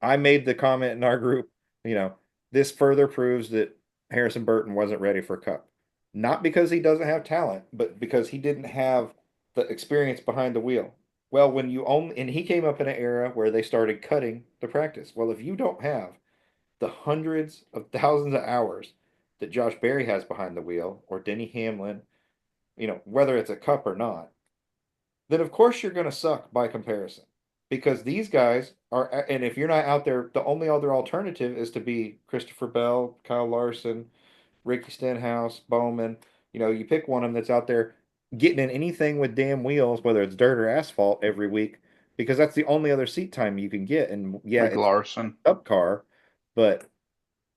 I made the comment in our group, you know, this further proves that Harrison Burton wasn't ready for Cup. Not because he doesn't have talent, but because he didn't have the experience behind the wheel. Well, when you only, and he came up in an era where they started cutting the practice. Well, if you don't have the hundreds of thousands of hours that Josh Berry has behind the wheel or Denny Hamlin, whether it's a Cup or not, then of course you're going to suck by comparison because these guys are, and if you're not out there, the only other alternative is to be Christopher Bell, Kyle Larson, Ricky Stenhouse, Bowman. You pick one of them that's out there getting in anything with damn wheels, whether it's dirt or asphalt every week, because that's the only other seat time you can get. And yeah, Like it's Larson. a up car, but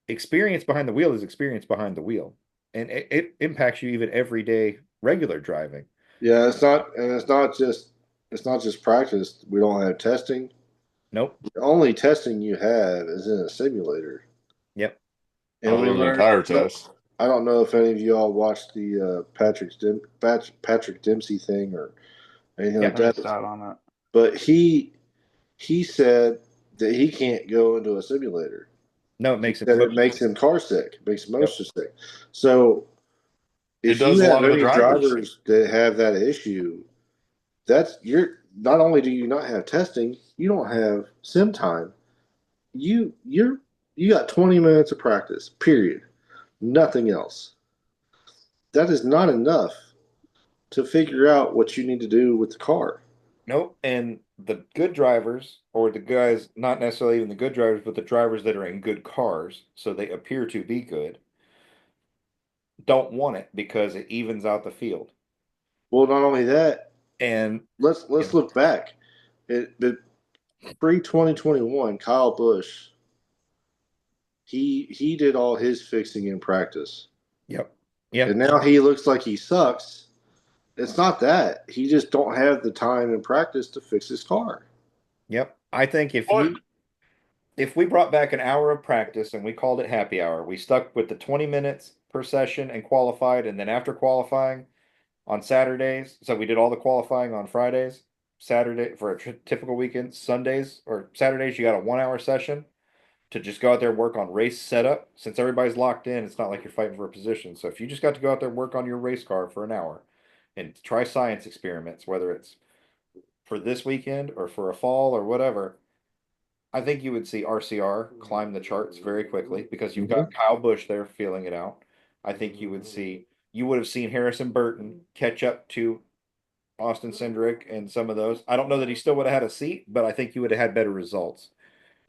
experience behind the wheel is experience behind the wheel. And it impacts you even everyday regular driving. Yeah, it's not just practice. We don't have testing. Nope. The only testing you have is in a simulator. Yep. And we Other than learned. tire tests. I don't know if any of you all watched the Patrick Dempsey thing or anything Yeah. like I missed that, out on that. but he said that he can't go into a simulator. No, it He makes it said it motion. makes him car sick, makes him Yep. motion sick. So It if you does a have lot of the any drivers. drivers that have that issue, that's you're not only do you not have testing, you don't have sim time. You got 20 minutes of practice, period. Nothing else. That is not enough to figure out what you need to do with the car. Nope. And the good drivers, or the guys, not necessarily even the good drivers, but the drivers that are in good cars, so they appear to be good, don't want it because it evens out the field. Well, not only that, And let's look back. It pre 2021, Kyle Busch, he did all his fixing in practice. yep. Yep. And now he looks like he sucks. It's not that. He just don't have the time in practice to fix his car. Yep. I think What? if we brought back an hour of practice and we called it happy hour, we stuck with the 20 minutes per session and qualified, and then after qualifying on Saturdays, so we did all the qualifying on Fridays, Saturday for a typical weekend, Sundays or Saturdays, you got a 1 hour session to just go out there and work on race setup. Since everybody's locked in, it's not like you're fighting for a position. So if you just got to go out there and work on your race car for an hour and try science experiments, whether it's for this weekend or for a fall or whatever, I think you would see RCR climb the charts very quickly because you've got Kyle Busch there feeling it out. I think you would have seen Harrison Burton catch up to Austin Cindric and some of those. I don't know that he still would have had a seat, but I think you would have had better results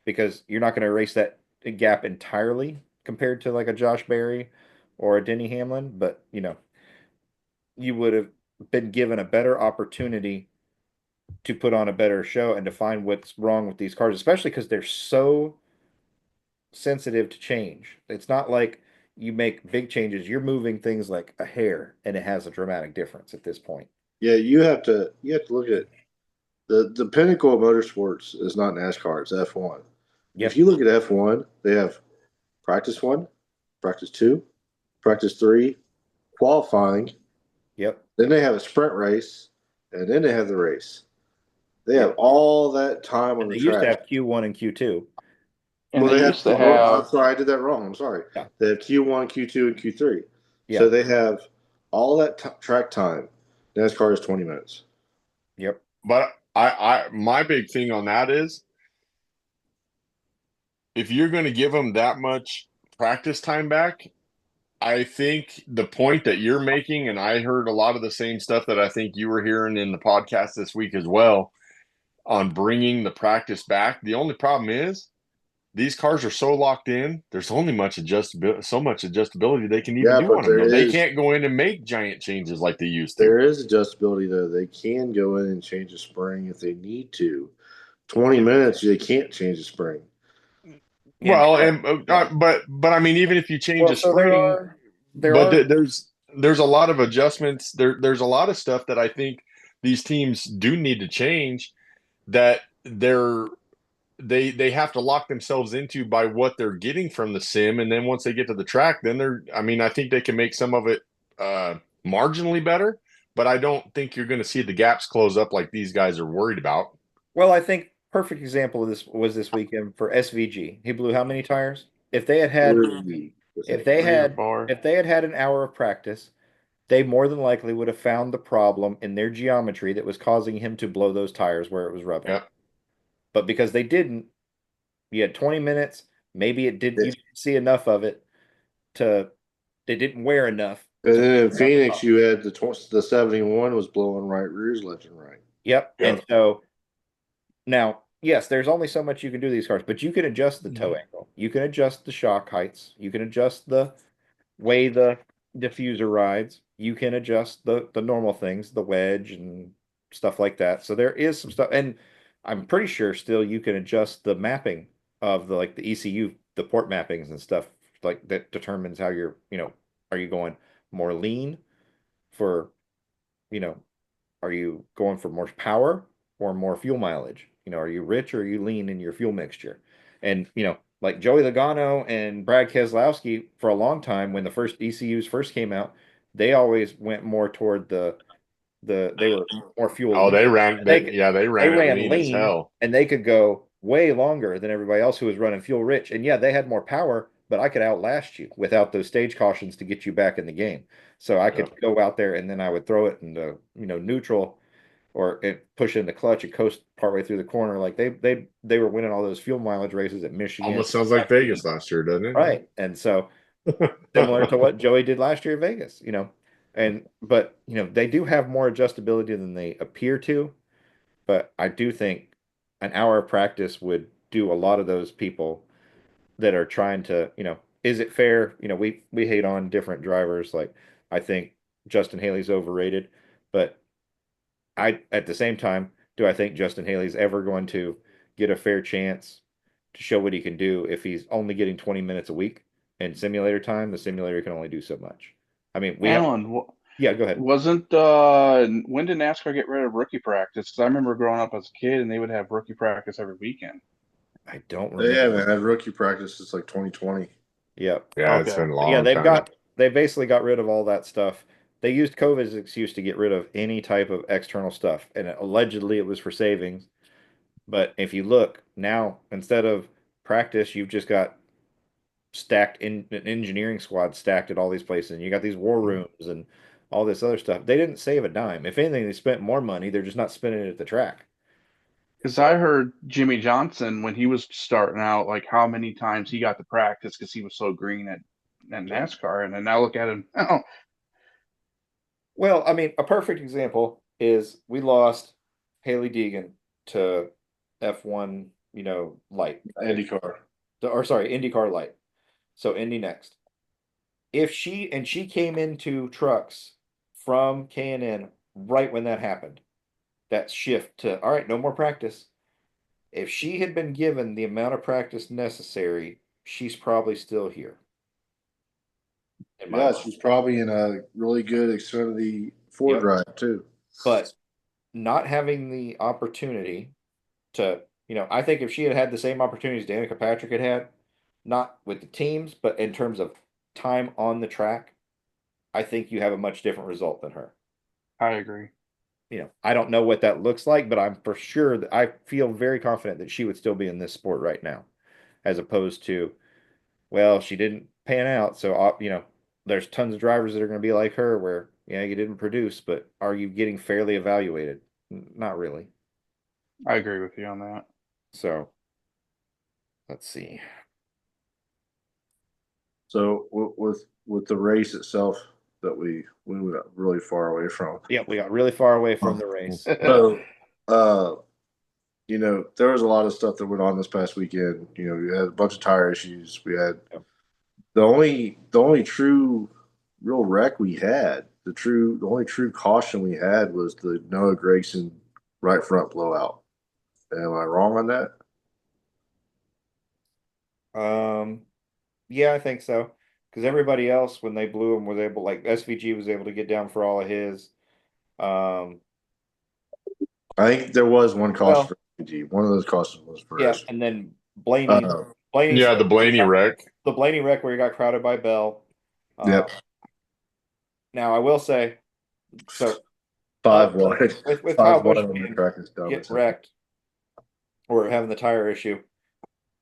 because you're not going to erase that gap entirely compared to like a Josh Berry or a Denny Hamlin, but you would have been given a better opportunity to put on a better show and to find what's wrong with these cars, especially because they're so sensitive to change. It's not like you make big changes. You're moving things like a hair and it has a dramatic difference at this point. Yeah, you have to look at the pinnacle of motorsports is not NASCAR, it's F1. If Yep. you look at F1, they have practice one, practice two, practice three, qualifying, Yep. then they have a sprint race, and then they have the race. They have Yep. all that time on They the used to track. have Q1 and Q2. And Well, they they have. used to Oh, I'm have sorry, I did that wrong. I'm sorry. Yeah. They have Q1, Q2, and Q3. Yeah. So they have all that track time. NASCAR is 20 minutes. Yep. But my big thing on that is if you're going to give them that much practice time back, I think the point that you're making, and I heard a lot of the same stuff that I think you were hearing in the podcast this week as well, on bringing the practice back. The only problem is these cars are so locked in. There's only so much adjustability they can even Yeah, do but on them. Though they can't go in and make giant changes like they used to. there is adjustability though. They can go in and change a spring if they need to. 20 minutes, they can't change the spring. In Well, truck, and yeah. but I mean, even if you change Well, a so there spring, are there but are there's a lot of adjustments. There's a lot of stuff that I think these teams do need to change that they have to lock themselves into by what they're getting from the sim, and then once they get to the track, then I mean, I think they can make some of it marginally better, but I don't think you're going to see the gaps close up like these guys are worried about. well, I think perfect example of this was this weekend for SVG. He blew how many tires? If they had had Three. if they 3 or had 4. if they had had an hour of practice, they more than likely would have found the problem in their geometry that was causing him to blow those tires where it was rubbing. Yeah. But because they didn't, you had 20 minutes, maybe it didn't Yeah. you didn't see enough of it to they didn't wear enough And to then in Phoenix, you had the 71 was blowing right rears left and right. Yep. Yeah. And so now, yes, there's only so much you can do to these cars, but you can adjust the toe angle. You can adjust the shock heights. You can adjust the way the diffuser rides. You can adjust the normal things, the wedge and stuff like that. So there is some stuff, and I'm pretty sure still you can adjust the mapping of the like the ECU, the port mappings and stuff like that determines how you're, are you going more lean for, you know, are you going for more power or more fuel mileage? Are you rich or are you lean in your fuel mixture? And, like Joey Logano and Brad Keselowski for a long time when the first ECUs first came out, they always went more toward they were more fuel Oh, lean. they ran They that. could Yeah, they they ran it ran lean as lean hell. and they could go way longer than everybody else who was running fuel rich. And yeah, they had more power, but I could outlast you without those stage cautions to get you back in the game. So I Yeah. could go out there and then I would throw it into, neutral or it push in the clutch and coast partway through the corner. Like they were winning all those fuel mileage races at Michigan, Almost sounds like Vegas last year, doesn't right? And so similar to it? what Joey did last year at Vegas, but they do have more adjustability than they appear to. But I do think an hour of practice would do a lot of those people that are trying to, is it fair? We hate on different drivers. Like I think Justin Haley's overrated, but at the same time, do I think Justin Haley's ever going to get a fair chance to show what he can do if he's only getting 20 minutes a week in simulator time? The simulator can only do so much. I mean, Alan, yeah, go ahead. wasn't when did NASCAR get rid of rookie practice? Because I remember growing up as a kid and they would have rookie practice every weekend. I don't They remember. haven't had rookie practice since like 2020. Yeah. Yeah, it's Okay. been a But yeah, long time. they basically got rid of all that stuff. They used COVID as an excuse to get rid of any type of external stuff. And allegedly it was for savings. But if you look now, instead of practice, you've just got stacked in an engineering squad stacked at all these places. And you got these war rooms and all this other stuff. They didn't save a dime. If anything, they spent more money. They're just not spending it at the track. Because I So, heard Jimmy Johnson when he was starting out, like how many times he got to practice because he was so green at yeah. NASCAR, and then now look at him now. Well, I mean, a perfect example is we lost Haley Deegan to F1, light, IndyCar. or sorry, IndyCar light. So Indy next. If she came into trucks from K&N right when that happened, that shift to all right, no more practice. If she had been given the amount of practice necessary, she's probably still here. In my Yeah, mind. she's probably in a really good Xfinity Ford Yep. drive too. But not having the opportunity to, I think if she had had the same opportunities Danica Patrick had, not with the teams, but in terms of time on the track, I think you have a much different result than her. I agree. I don't know what that looks like, but I'm for sure that I feel very confident that she would still be in this sport right now, as opposed to, well, she didn't pan out. So, there's tons of drivers that are going to be like her where, yeah, you didn't produce, but are you getting fairly evaluated? Not really. I agree with you on that. So, let's see. So with the race itself that we went really far away from. Yeah, we got really far away from the race. So, uh, there was a lot of stuff that went on this past weekend. We had a bunch of tire issues. We had Yep. the only true real wreck we had. The only true caution we had was the Noah Gragson right front blowout. Am I wrong on that? Yeah, I think so. Because everybody else, when they blew him, was able, like SVG was able to get down for all of his. Um, I think there was one caution well, for PG. One of those cautions was for yeah, us. and then Blaney, Uh, Blaney's Yeah, the Blaney wreck. the Blaney wreck where he got crowded by Bell. yep, Now I will say, so five wide, with Kyle five Busch wide on the being track is dumb getting as hell. wrecked or having the tire issue,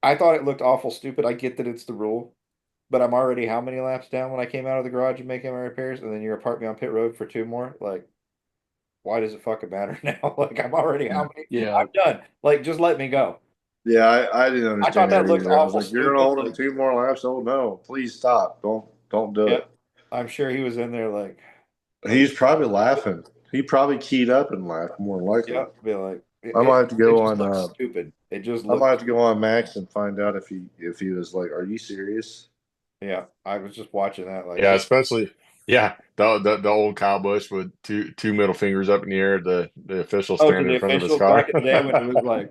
I thought it looked awful stupid. I get that it's the rule, but I'm already how many laps down when I came out of the garage and making my repairs, and then you're gonna park me on pit road for two more? Like, why does it fucking matter now? Like, I'm already how many? Yeah. I'm done. Like, just let me go. Yeah, I didn't I thought understand that that looked either. I was awful like, "You're gonna stupid. hold him Like, 2 more laps? Oh no! Please stop! Don't do yeah, it." I'm sure he was in there like, He's probably laughing. He probably keyed up and laughed more than likely. yeah, be like, I might have to it go just on. looks stupid. It just I might have looked, to go on Max and find out if he was like, "Are you serious?" yeah. I was just watching that, like, Yeah, especially the old Kyle Busch with two middle fingers up in the air, the official oh, to standing the in front of his officials car. back in the day when it was like,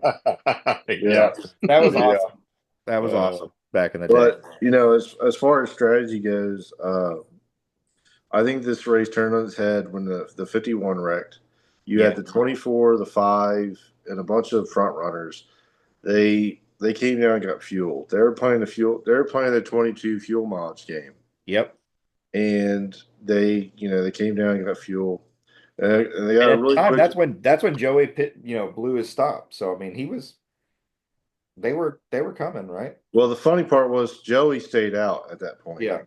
Yeah, Yeah. that was yeah. awesome. That was Uh, awesome back in the day. But as far as strategy goes, I think this race turned on its head when the 51 wrecked. You Yeah. had the 24, the 5, and a bunch of front runners. They came down and got fuel. They were playing the fuel. They were playing the 22 fuel mileage game, Yep. and they came down and got fuel. And they got And a at the really time, quick. that's when Joey Pitt, blew his stop. So I mean, they were coming, right? Well, the funny part was Joey stayed out at that point. Yeah.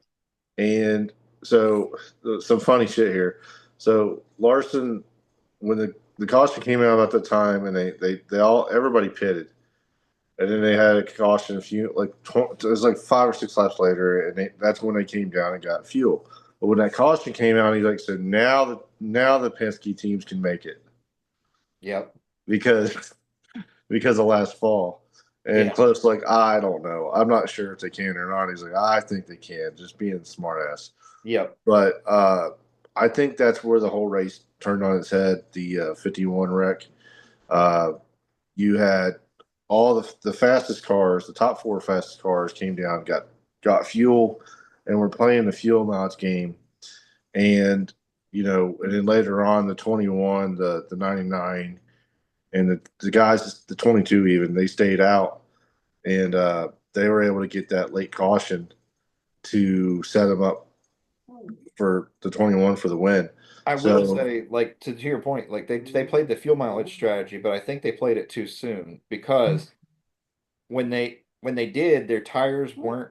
And so some funny shit here. So Larson, when the caution came out at the time, and they all everybody pitted, and then they had a caution a few it was like 5 or 6 laps later, and that's when they came down and got fuel. But when that caution came out, he like said, now the Penske teams can make it Yep. because of last fall. And Yeah. Cliff's like, I don't know. I'm not sure if they can or not. He's like, I think they can, just being smart ass. Yep. But I think that's where the whole race turned on its head. The 51 wreck. Uh, you had all the fastest cars, the top 4 fastest cars came down, got fuel, and were playing the fuel mods game. And and then later on, the 21, the 99, and the guys, the 22 even, they stayed out, and they were able to get that late caution to set them up for the 21 for the win. I will So say, like, to your point, like they played the fuel mileage strategy, but I think they played it too soon because when they did, their tires weren't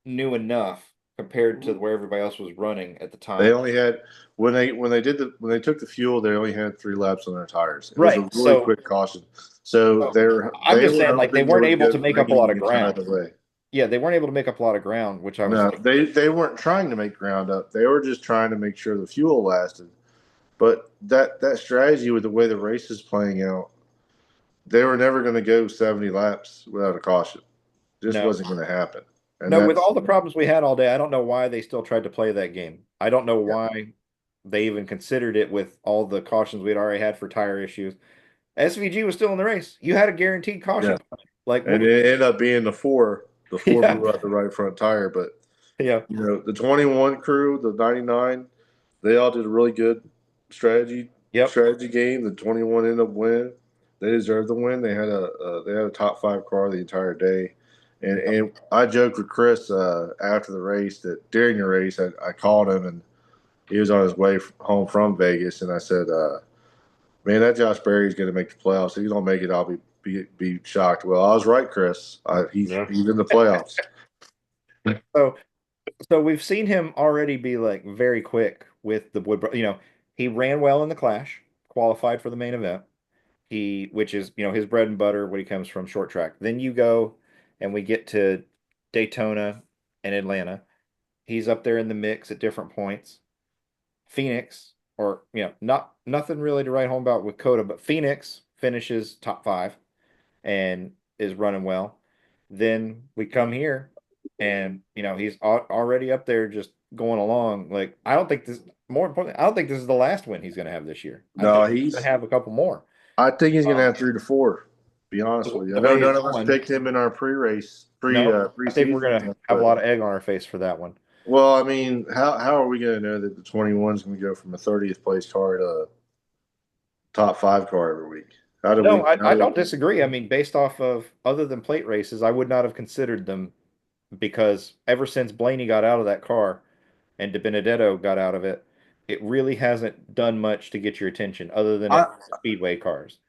new enough compared to where everybody else was running at the they time. only had when they took the fuel, they only had 3 laps on their tires. It was Right. a really So quick caution. So so I'm they just were saying, like, they hoping it weren't would able go to make up a lot green of the entire ground. way. Yeah, they weren't able to make up a lot of ground, which I was No, like, they weren't trying to make ground up. They were just trying to make sure the fuel lasted. But that strategy with the way the race is playing out, they were never going to go 70 laps without a caution. Just no. wasn't going to happen. And No, with that's all the problems we had all day, I don't know why they still tried to play that game. I don't know why they even considered it with all the cautions we'd already had for tire issues. SVG was still in the race. You had a guaranteed yeah. caution. Like, And it ended up being the 4. The 4 yeah, blew out the right front tire, but yeah, the 21 crew, the 99, they all did a really good strategy yep. strategy game. The 21 ended up winning. They deserved the win. They had a top 5 car the entire day. And I joked with Chris after the race that during the race I called him, and he was on his way home from Vegas, and I said, "Man, that Josh Berry's going to make the playoffs. If he don't make it, I'll be shocked." Well, I was right, Chris. He's Yeah. he's in the playoffs. So, so we've seen him already be like very quick with the Wood. He ran well in the Clash, qualified for the main event. Which is, his bread and butter when he comes from short track. Then you go and we get to Daytona and Atlanta. He's up there in the mix at different points. Phoenix, or nothing really to write home about with Coda, but Phoenix finishes top 5 and is running well. Then we come here, and he's already up there, just going along. Like, I don't think this. More importantly, I don't think this is the last win he's going to have this year. I No, think he's going to have a couple more. I think he's going to Um, have 3 to 4. Be honest with you. the I know way none it's of us going, picked him in our pre-race, no, I think we're going to preseason, have a but lot of egg on our face for that one. well, I mean, how are we going to know that the 21 is going to go from a 30th place car to a top 5 car every week? How do No, we? I don't disagree. I mean, based off of other than plate races, I would not have considered them, because ever since Blaney got out of that car and De Benedetto got out of it, it really hasn't done much to get your attention other than I at speedway cars.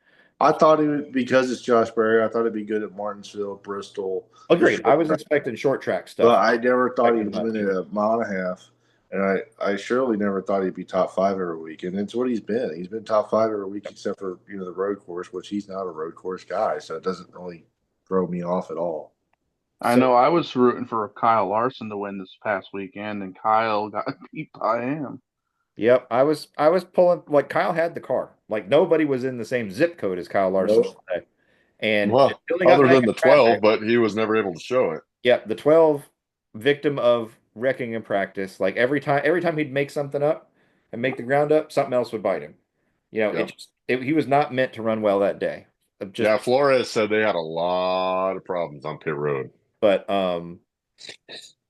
I thought he would, because it's Josh Berry. I thought he'd be good at Martinsville, Bristol, the Agreed. I short was track. expecting short track But stuff. I never thought he'd Expecting win much. at a mile and a half. And I surely never thought he'd be top 5 every week. And it's what he's been. He's been top 5 every week, except for the road course, which he's not a road course guy, so it doesn't really throw me off at all. I So, know I was rooting for Kyle Larson to win this past weekend, and Kyle got beat by him. yep, I was pulling, like, Kyle had the car. Like, nobody was in the same zip code as Kyle Larson Nope. today. And Well, until they got other back than in the traffic, 12, but he was never able to show it. yeah, the 12, victim of wrecking in practice. Like, every time he'd make something up and make the ground up, something else would bite him. Yep. He was not meant to run well that day. Just, Yeah, Flores said they had a lot of problems on pit road. but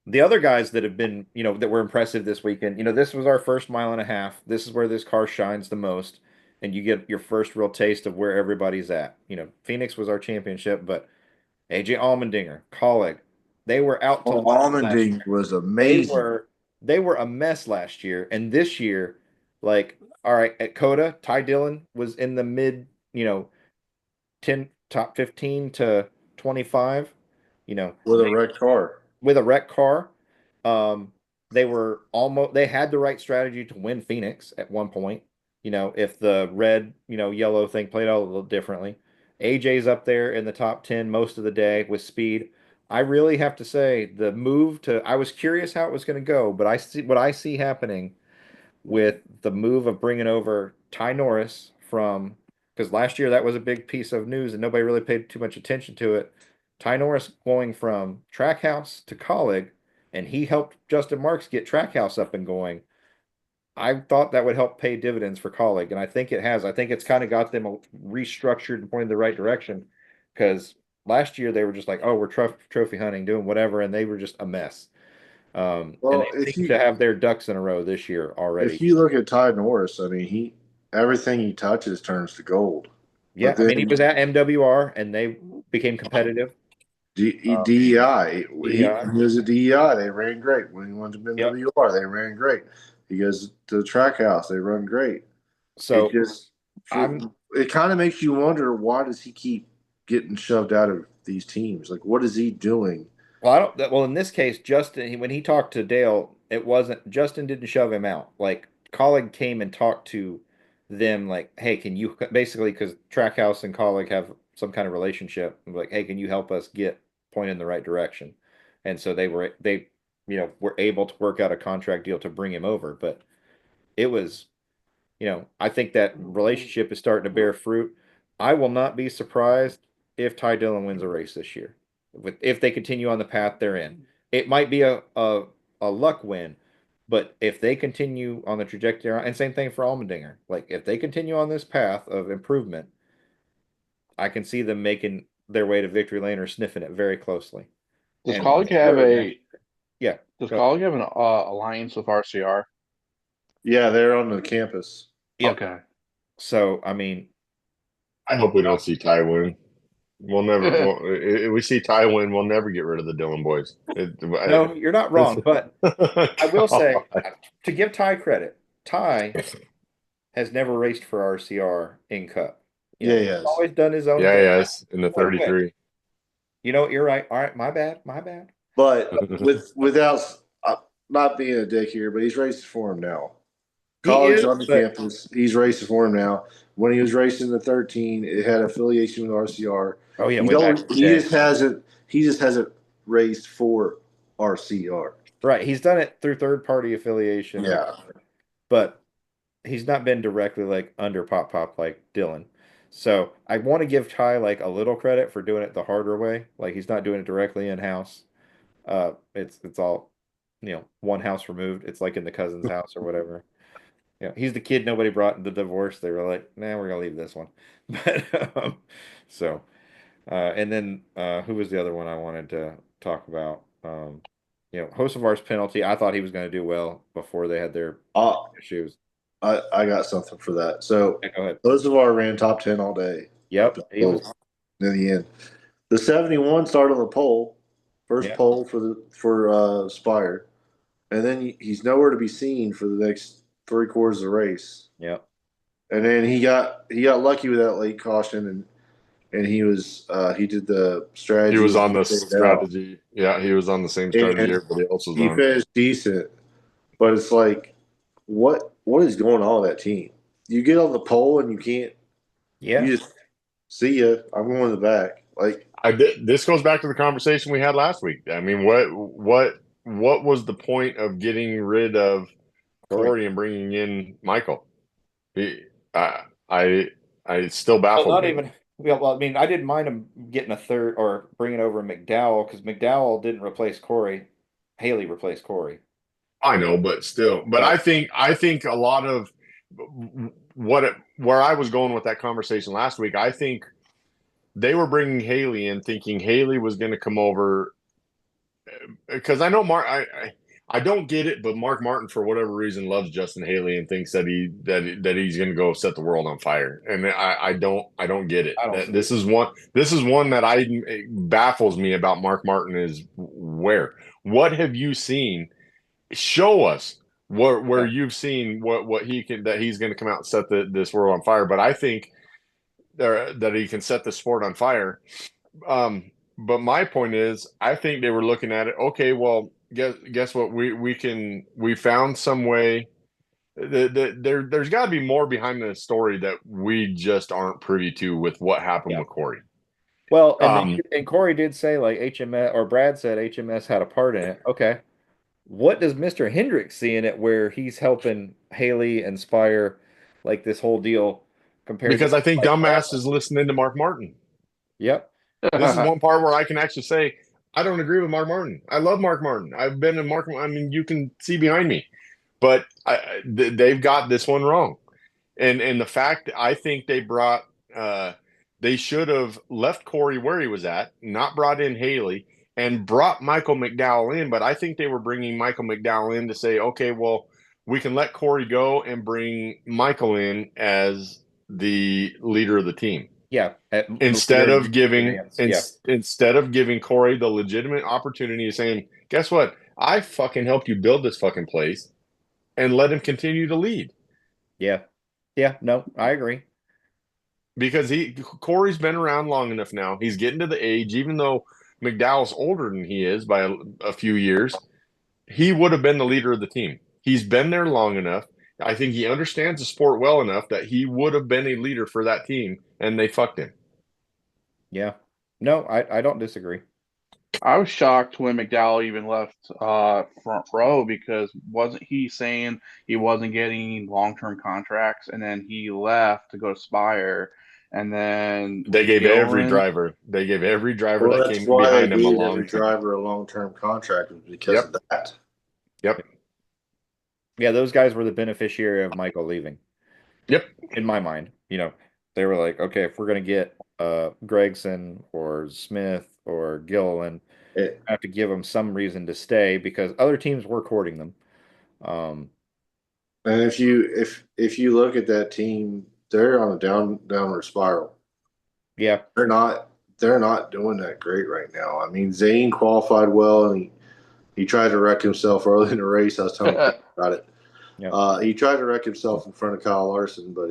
the other guys that have been, that were impressive this weekend, this was our first mile and a half. This is where this car shines the most, and you get your first real taste of where everybody's at. Phoenix was our championship, but AJ Allmendinger, Colleague, they were out to Well, lunch last Almonding year. was They amazing. were they were a mess last year, and this year, like, all right, at Coda, Ty Dillon was in the mid, 10 top 15 to 25, With a wrecked car. with a wrecked car. Um, they had the right strategy to win Phoenix at one point. If the red, yellow thing played out a little differently. AJ's up there in the top 10 most of the day with speed. I really have to say I was curious how it was going to go, but what I see happening with the move of bringing over Ty Norris from, because last year that was a big piece of news and nobody really paid too much attention to it. Ty Norris going from Trackhouse to Colleague, and he helped Justin Marks get Trackhouse up and going. I thought that would help pay dividends for Colleague, and I think it has. I think it's kind of got them restructured and pointed in the right direction, because last year they were just like, oh, we're trophy hunting, doing whatever, and they were just a mess. And Well, they seem to have their ducks in a row this year if already. you look at Ty Norris, I mean, everything he touches turns to gold. Yeah, But I mean, he then was at MWR and they became competitive. DEI, he DEI. was at DEI. They ran great. When he went to Yep. MWR, they ran great. He goes to the track house. They run great. It So just I'm it kind of makes you wonder, why does he keep getting shoved out of these teams? Like, what is he doing? well, I don't well in this case, Justin, when he talked to Dale, it wasn't Justin didn't shove him out. Like, Colleague came and talked to them like, hey, can you basically, because Trackhouse and Colleague have some kind of relationship, like, hey, can you help us get point in the right direction? And so they were able to work out a contract deal to bring him over. But it was, I think that relationship is starting to bear fruit. I will not be surprised if Ty Dillon wins a race this year. If they continue on the path they're in. It might be a luck win, but if they continue on the trajectory, and same thing for Allmendinger, like, if they continue on this path of improvement, I can see them making their way to victory lane or sniffing it very closely. Does And Colleague have yeah, Does go. Colleague have an alliance with RCR? Yeah, they're on the campus. Yeah. Okay. So, I mean, I hope we don't see Ty win. We'll never. If we see Ty win, we'll never get rid of the Dillon boys. no, you're not wrong, but I will say, to give Ty credit, Ty has never raced for RCR in Cup. Yeah, He's yes. always done his own Yeah, thing. yes, in the Wait, wait. 33. You're right. All right, my bad, my bad. But without not being a dick here, but he's racing for him now. He College is, on the but campus, he's racing for him now. When he was racing the 13, it had affiliation with RCR. oh yeah, He way back don't. in the day. He just hasn't raced for RCR. Right. He's done it through third party affiliation, Yeah. but he's not been directly like under Pop like Dylan. So I want to give Ty like a little credit for doing it the harder way. Like he's not doing it directly in house. It's all, one house removed. It's like in the cousin's house or whatever. He's the kid nobody brought in the divorce. They were like, nah, we're gonna leave this one. But so and then who was the other one I wanted to talk about? Hocevar's penalty. I thought he was going to do well before they had their Uh, issues. I got something for that. So Yeah, go ahead. Ozavar ran top 10 all day. Yep, he was. In the end. The 71 started on the pole, first Yeah, pole for Spire, and then he's nowhere to be seen for the next 3 quarters of the race. yeah, And then he got lucky with that late caution, and he did the strategy. He was on the figured it out. strategy. Yeah, he was on the same And strategy everybody else was he on. finished decent, but it's like, what is going on with that team? You get on the pole and you can't. yeah. You just see ya. I'm going in the back. Like, This goes back to the conversation we had last week. I mean, what was the point of getting rid of Corey and bringing in Michael? He, I still Well, baffled not me. even. Well, I mean, I didn't mind him getting a third or bringing over McDowell because McDowell didn't replace Corey. Haley replaced Corey. I know, but still, but Right. I think a lot of where I was going with that conversation last week, I think they were bringing Haley in, thinking Haley was going to come over because I know I don't get it, but Mark Martin for whatever reason loves Justin Haley and thinks that he's going to go set the world on fire, and I don't get it. I don't That see it. this is one that I baffles me about Mark Martin is what have you seen? Show us where Yeah. you've seen what he can that he's going to come out and set this world on fire. But I think that he can set the sport on fire. But my point is, I think they were looking at it. Okay, well, guess what? We found some way. There's got to be more behind the story that we just aren't privy to with what happened Yeah. with Corey. Well, Um, and Corey did say like HMS or Brad said HMS had a part in it. Okay. What does Mr. Hendricks see in it where he's helping Haley inspire like this whole deal compared to because I think like Brad? dumbass is listening to Mark Martin. Yep. This is one part where I can actually say I don't agree with Mark Martin. I love Mark Martin. I've been in Mark. I mean, you can see behind me, but they've got this one wrong. And the fact I think they should have left Corey where he was at, not brought in Haley, and brought Michael McDowell in. But I think they were bringing Michael McDowell in to say, okay, well, we can let Corey go and bring Michael in as the leader of the team Yeah. instead of giving Yeah. instead of giving Corey the legitimate opportunity of saying, guess what? I fucking helped you build this fucking place and let him continue to lead. Yeah. Yeah. No, I agree. Because Corey's been around long enough now. He's getting to the age, even though McDowell's older than he is by a few years, he would have been the leader of the team. He's been there long enough. I think he understands the sport well enough that he would have been a leader for that team, and they fucked him. Yeah. No, I don't disagree. I was shocked when McDowell even left front row because wasn't he saying he wasn't getting long-term contracts, and then he left to go to Spire, and then They gave every Gillen. driver well, that that's came why they behind him a gave long every term. driver a long-term contract was because Yep. of that. Yep. Yeah, those guys were the beneficiary of Michael leaving. Yep. In my mind, they were like, okay, if we're gonna get Gregson or Smith or Gillen, It, I have to give them some reason to stay because other teams were courting them. Um, and if you look at that team, they're on a downward spiral. yeah, They're not doing that great right now. I mean, Zane qualified well, and he tried to wreck himself early in the race. I was telling you about it. yeah, He tried to wreck himself in front of Kyle Larson, but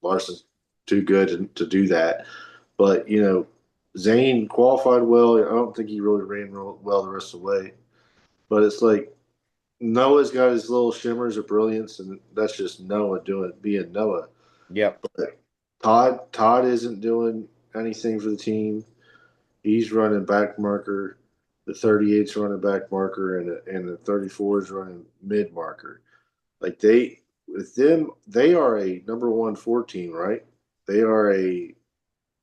Larson's too good to do that. But Zane qualified well. I don't think he really ran well the rest of the way. But it's like Noah's got his little shimmers of brilliance, and that's just Noah being Noah. yeah, But Todd isn't doing anything for the team. He's running back marker. the 38's running back marker, and the 34 is running mid marker. Like with them, they are a number 114, right? They are a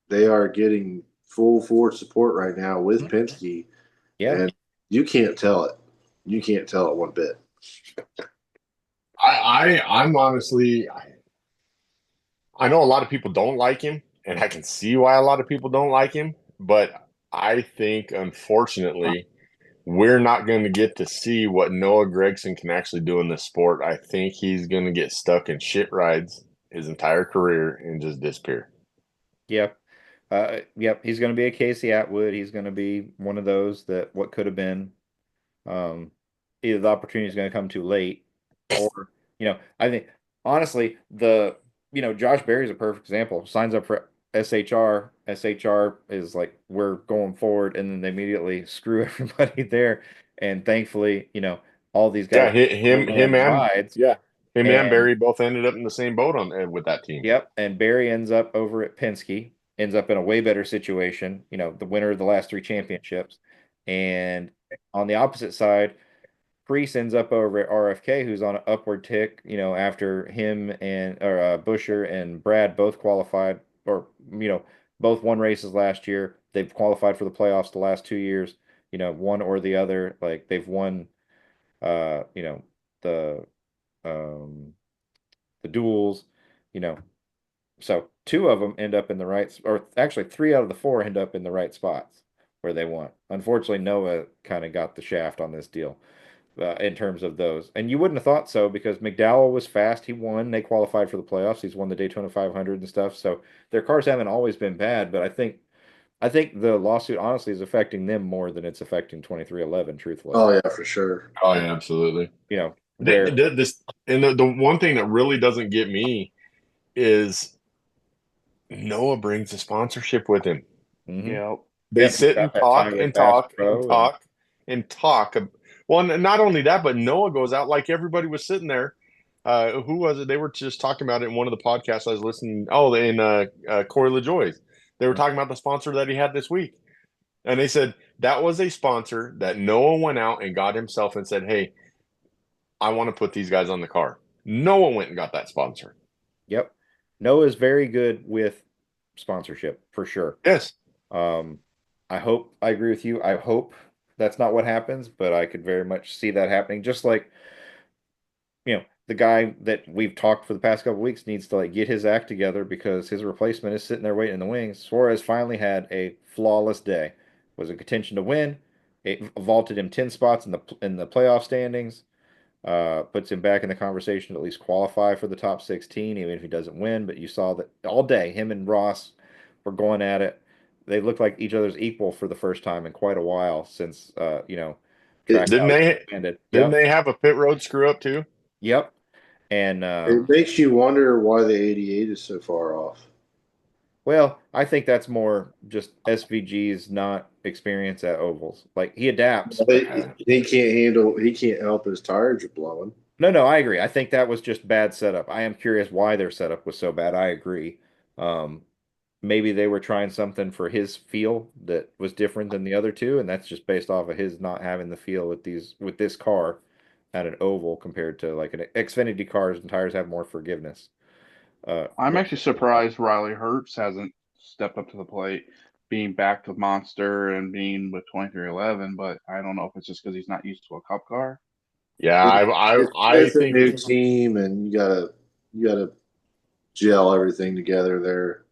they are getting full forward support right now with Penske, Yeah. and you can't tell it. You can't tell it one bit. I'm honestly, I know a lot of people don't like him, and I can see why a lot of people don't like him. But I think, unfortunately, we're not going to get to see what Noah Gragson can actually do in this sport. I think he's going to get stuck in shit rides his entire career and just disappear. Yep. Yep. He's going to be a Casey Atwood. He's going to be one of those that what could have been. Um, Either the opportunity is going to come too late, or I think honestly Josh Berry's a perfect example. Signs up for SHR. SHR is like we're going forward, and then they immediately screw everybody there. And thankfully, all these Yeah, guys land rides, him and and Barry both ended up in the same boat on with that team. yep, and Barry ends up over at Penske, ends up in a way better situation, the winner of the last three championships. And on the opposite side, Priest ends up over at RFK, who's on an upward tick, after him and or Busher and Brad both qualified, or both won races last year. They've qualified for the playoffs the last 2 years, one or the other. Like they've won, the um, the duels, you know, so two of them end up in the right, or actually three out of the four end up in the right spots where they want. Unfortunately, Noah kind of got the shaft on this deal in terms of those. And you wouldn't have thought so because McDowell was fast. He won. They qualified for the playoffs. He's won the Daytona 500 and stuff. So their cars haven't always been bad, but I think the lawsuit honestly is affecting them more than it's affecting 2311, truthfully. Oh yeah, for sure. Oh yeah, absolutely. Where This and the one thing that really doesn't get me is Noah brings a sponsorship with him. mhm. Yep. They Yep, he's sit got and that talk time with and Bass talk and Pro and talk and talk. Well, not only that, but Noah goes out like everybody was sitting there. Who was it? They were just talking about it in one of the podcasts I was listening. Oh, in Corey LaJoy's. They were talking about the sponsor that he had this week. And they said that was a sponsor that Noah went out and got himself and said, "Hey, I want to put these guys on the car." Noah went and got that sponsor. yep. Noah's very good with sponsorship for sure. Yes. Um, I agree with you. I hope that's not what happens, but I could very much see that happening. Just like, the guy that we've talked for the past couple weeks needs to like get his act together because his replacement is sitting there waiting in the wings. Suarez finally had a flawless day. Was in contention to win. It vaulted him 10 spots in the playoff standings. Puts him back in the conversation to at least qualify for the top 16, even if he doesn't win. But you saw that all day, him and Ross were going at it. They looked like each other's equal for the first time in quite a while since It Didn't Trackhouse they ended. didn't Yep, they have a pit road screw up too? yep. And it makes you wonder why the 88 is so far off. well, I think that's more just SVG's not experience at ovals. Like he adapts, but He can't handle. He can't help his tires are blowing. no, I agree. I think that was just bad setup. I am curious why their setup was so bad. I agree. Um, Maybe they were trying something for his feel that was different than the other two, and that's just based off of his not having the feel with this car at an oval compared to like an Xfinity cars and tires have more forgiveness. I'm But actually surprised Riley Herbst hasn't stepped up to the plate, being back to Monster and being with 2311. But I don't know if it's just because he's not used to a Cup car. Yeah, It's, I it's a think new team, and you gotta gel everything together there.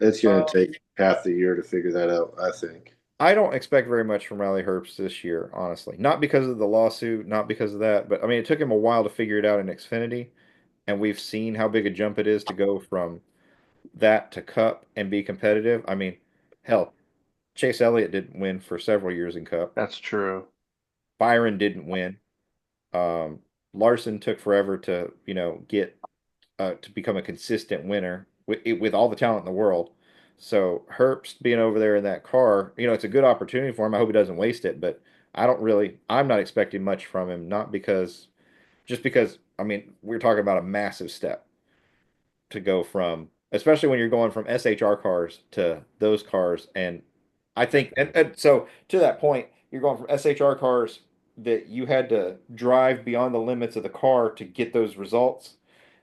It's going to take half the year to figure that out, I think. I don't expect very much from Riley Herbst this year, honestly. Not because of the lawsuit, not because of that, but I mean, it took him a while to figure it out in Xfinity, and we've seen how big a jump it is to go from that to Cup and be competitive. I mean, hell, Chase Elliott didn't win for several years in Cup. That's true. Byron didn't win. Larson took forever to, get to become a consistent winner with all the talent in the world. So Herbst being over there in that car, it's a good opportunity for him. I hope he doesn't waste it, but I'm not expecting much from him, not just because, I mean, we're talking about a massive step to go from, especially when you're going from SHR cars to those cars. And I think, and so to that point, you're going from SHR cars that you had to drive beyond the limits of the car to get those results.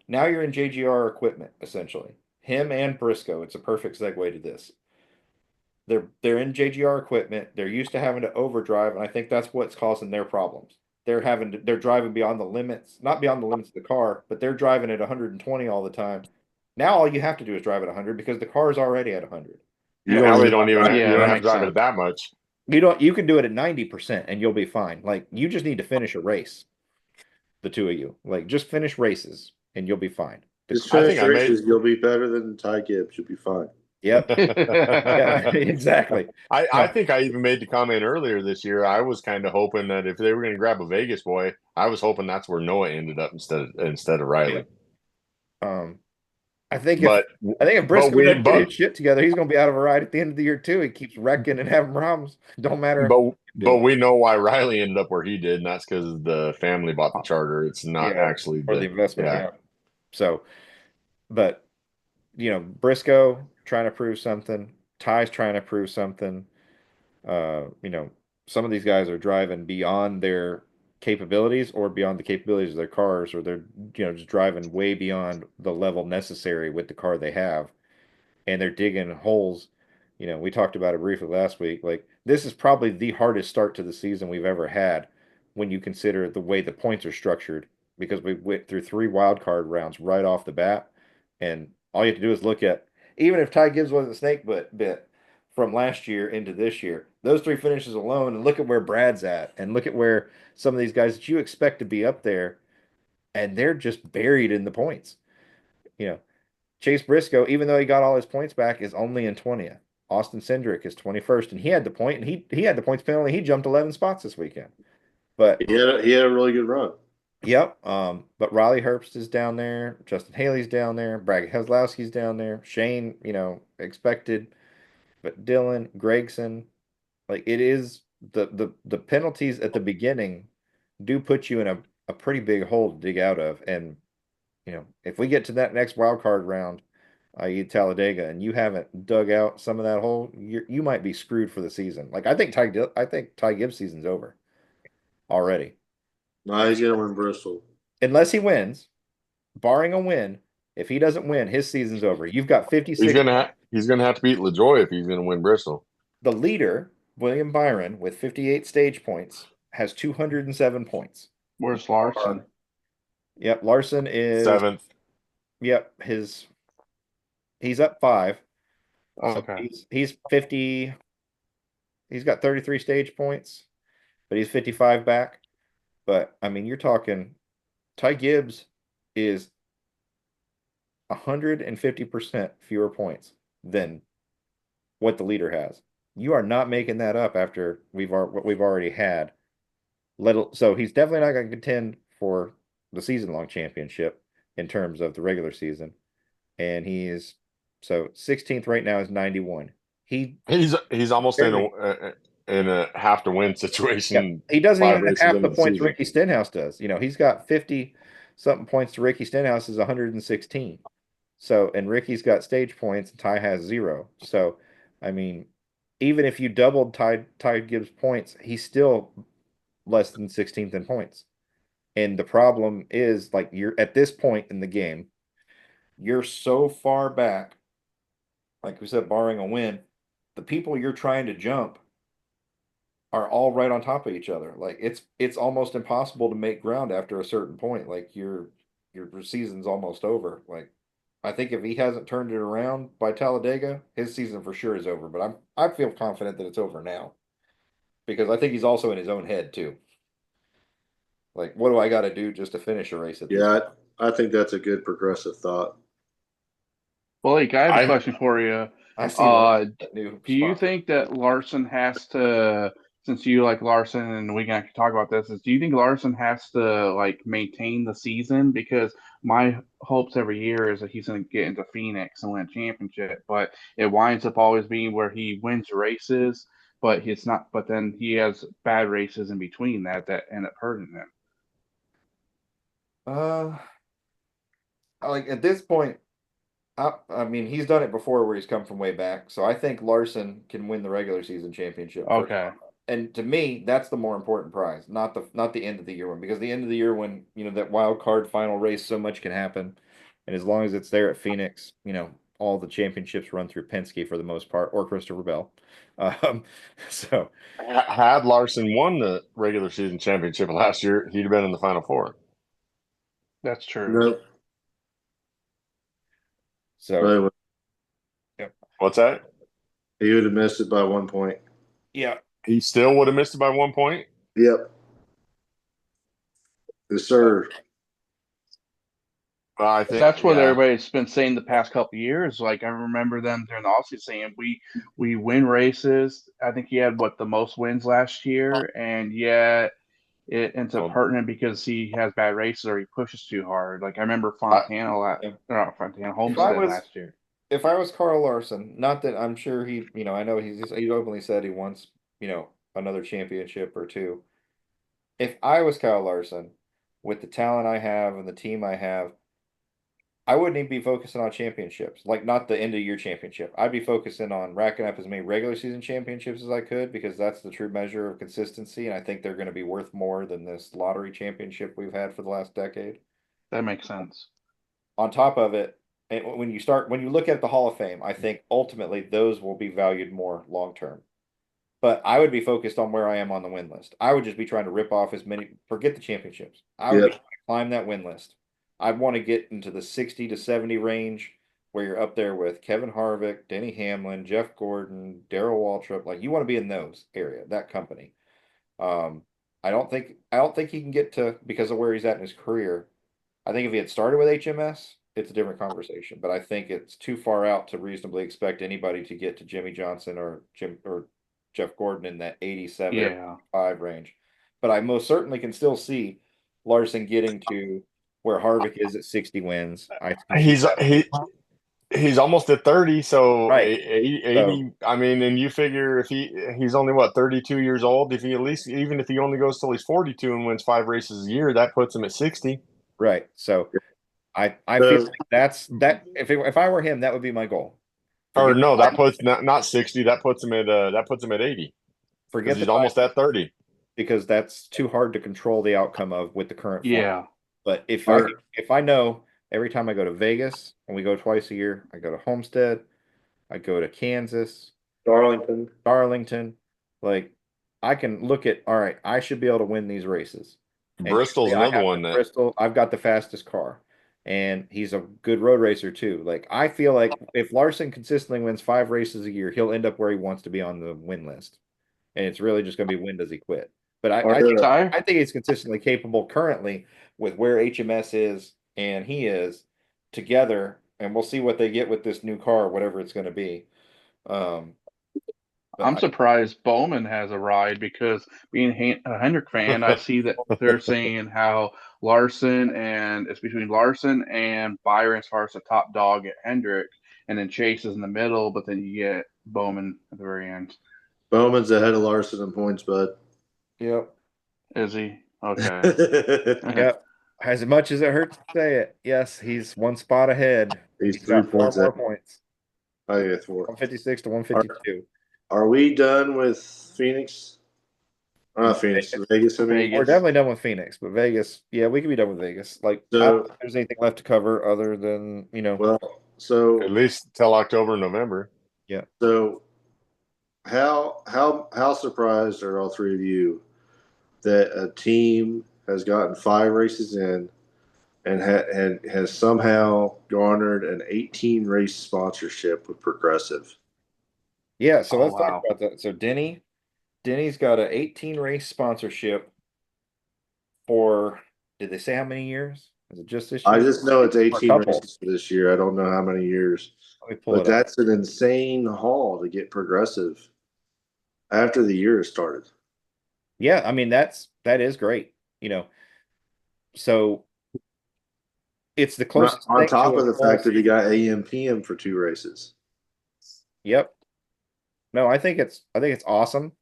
Now you're in JGR equipment, essentially. Him and Briscoe. It's a perfect segue to this. They're in JGR equipment. They're used to having to overdrive, and I think that's what's causing their problems. They're driving beyond the limits, not beyond the limits of the car, but they're driving at 120 all the time. Now all you have to do is drive at 100 because the car is already at 100. You Yeah, don't now even they don't even Yeah, you that don't have to makes drive it sense. that much. You can do it at 90% and you'll be fine. Like you just need to finish a race, the two of you. Like just finish races and you'll be fine. just I finish think I made races. You'll be better than Ty Gibbs. You'll be fine. Yep. Yeah, exactly. I No, think I even made the comment earlier this year. I was kind of hoping that if they were going to grab a Vegas boy, I was hoping that's where Noah ended up instead of yeah. Riley. Um, I think if But Briscoe we doesn't get his shit together, he's gonna be out of a ride at the end of the year too. He keeps wrecking and having problems. Don't matter if you do it. we know why Riley ended up where he did, and that's because the family bought the charter. It's not Yeah, actually or the investment. yeah. Yeah. So, but Briscoe trying to prove something. Ty's trying to prove something. Some of these guys are driving beyond their capabilities or beyond the capabilities of their cars, or they're, just driving way beyond the level necessary with the car they have. And they're digging holes. We talked about it briefly last week. Like, this is probably the hardest start to the season we've ever had when you consider the way the points are structured, because we went through three wild card rounds right off the bat. And all you have to do is look at, even if Ty Gibbs wasn't snake bit from last year into this year, those three finishes alone, and look at where Brad's at, and look at where some of these guys that you expect to be up there, and they're just buried in the points. You know, Chase Briscoe, even though he got all his points back, is only in 20th. Austin Cindric is 21st, and he had the point, and he had the points penalty. He jumped 11 spots this weekend. But He had a really good run. yep, but Riley Herbst is down there, Justin Haley's down there, Brad Keselowski's down there, Shane, expected, but Dylan, Gregson, like it is the penalties at the beginning do put you in a pretty big hole to dig out of. And if we get to that next wild card round, i.e. Talladega, and you haven't dug out some of that hole, you might be screwed for the season. Like I think Ty Gibbs' season's over already. No, he's gonna win Bristol. Unless he wins, barring a win, if he doesn't win, his season's over. You've got 56. He's gonna have to beat LaJoy if he's gonna win Bristol. The leader, William Byron, with 58 stage points, has 207 points. Where's Larson? Yep, Larson is 7th. Yep, he's up 5. So Okay. he's 50. He's got 33 stage points, but he's 55 back. But I mean, you're talking Ty Gibbs is 150% fewer points than what the leader has. You are not making that up after what we've already had. So he's definitely not going to contend for the season-long championship in terms of the regular season. And he's 16th right now is 91. He's almost Barely. in a have to win situation. He doesn't 5 even have races half into the the points season. Ricky Stenhouse does. He's got 50 something points to Ricky Stenhouse is 116. So, and Ricky's got stage points and Ty has 0. So, I mean, even if you doubled Ty Gibbs' points, he's still less than 16th in points. And the problem is, like, you're at this point in the game, you're so far back, like we said, barring a win, the people you're trying to jump are all right on top of each other. Like it's almost impossible to make ground after a certain point. Like your season's almost over. Like I think if he hasn't turned it around by Talladega, his season for sure is over. But I feel confident that it's over now because I think he's also in his own head too. Like, what do I got to do just to finish a race at this? Yeah, I think that's a good progressive thought. Blake, I have a I question for you. I see that new Do you spot. think that Larson has to, since you like Larson and we can actually talk about this, do you think Larson has to like maintain the season? Because my hopes every year is that he's going to get into Phoenix and win a championship, but it winds up always being where he wins races, but he's not. But then he has bad races in between that end up hurting him. Uh, like at this point, I mean, he's done it before where he's come from way back. So I think Larson can win the regular season championship first Okay. off. and to me, that's the more important prize, not the end of the year one, because the end of the year when, that wild card final race, so much can happen. And as long as it's there at Phoenix, all the championships run through Penske for the most part, or Christopher Bell. Um, so Had Larson won the regular season championship last year, he'd have been in the Final Four. That's true. Nope. so Really, What's that? he would have missed it by 1 point. yeah. He still would have missed it by 1 point. Yep. Yes, sir. I think That's what yeah. everybody's been saying the past couple of years. Like I remember them during the offseason saying we win races. I think he had the most wins last year, and yet it ends up Well, hurting him because he has bad races or he pushes too hard. Like I remember Yeah. not Fontana If I Homestead was last year. if I was Carl Larson, not that I'm sure I know he's openly said he wants, another championship or two. If I was Kyle Larson, with the talent I have and the team I have, I wouldn't even be focusing on championships, like not the end of year championship. I'd be focusing on racking up as many regular season championships as I could, because that's the true measure of consistency, and I think they're going to be worth more than this lottery championship we've had for the last decade. That makes sense. On top of it, and when you look at the Hall of Fame, I think ultimately those will be valued more long term. But I would be focused on where I am on the win list. I would just be trying to rip off as many, forget the championships. I would be Yep. trying to climb that win list. I'd want to get into the 60 to 70 range, where you're up there with Kevin Harvick, Denny Hamlin, Jeff Gordon, Darrell Waltrip. Like, you want to be in those area, that company. Um, I don't think he can get to, because of where he's at in his career. I think if he had started with HMS, it's a different conversation. But I think it's too far out to reasonably expect anybody to get to Jimmy Johnson or Jeff Gordon in that 87 or Yeah. 5 range. But I most certainly can still see Larson getting to where Harvick is at 60 wins. I can see he's that. he's almost at 30, so Right. 80. I mean, and you figure if he's only 32 years old. If he at least, even if he only goes till he's 42 and wins 5 races a year, that puts him at 60. Right. So I feel So, like if I were him, that would be my goal. Or Forget no, that puts not 60. That puts him at 80 because forget the he's almost time, at 30. because that's too hard to control the outcome of with the current form. Yeah. But Are- if I know every time I go to Vegas, and we go twice a year, I go to Homestead, I go to Kansas, Darlington. Darlington, like I can look at, all right, I should be able to win these races. And Bristol's usually I another have one that Bristol, I've got the fastest car. And he's a good road racer too. Like I feel like if Larson consistently wins 5 races a year, he'll end up where he wants to be on the win list. And it's really just going to be when does he quit. But Are there, I think he's consistently capable currently with where HMS is and he is together, and we'll see what they get with this new car, whatever it's going to be. Um, but I'm surprised Bowman has a ride because being a Hendrick fan, I see that they're saying how Larson and it's between Larson and Byron as far as the top dog at Hendrick, and then Chase is in the middle, but then you get Bowman at the very end. Bowman's ahead of Larson in points, bud. yep, Is he? Okay. yep. As much as it hurts to say it, yes, he's one spot ahead. He's He's 3 got 4 points more ahead. points, I get 4. 156 to 152. Are we done with Phoenix? Phoenix, Vegas. I mean, We're Vegas. definitely done with Phoenix, but Vegas, yeah, we could be done with Vegas. Like, I don't so think there's anything left to cover other than, well, so at least till October, November. yeah. so how surprised are all three of you that a team has gotten 5 races in and has somehow garnered an 18 race sponsorship with Progressive? Yeah, so Oh, let's talk wow. about that. So Denny's got an 18 race sponsorship for, did they say how many years? Is it just this I year? just know it's Or a 18 couple. races for this year. I don't know how many years, Let me pull but it up. that's an insane haul to get Progressive after the year has started. Yeah, I mean that is great. So it's the closest On thing top to a of the full fact that he season. got AM/PM for 2 races. Yep. No, I think it's awesome.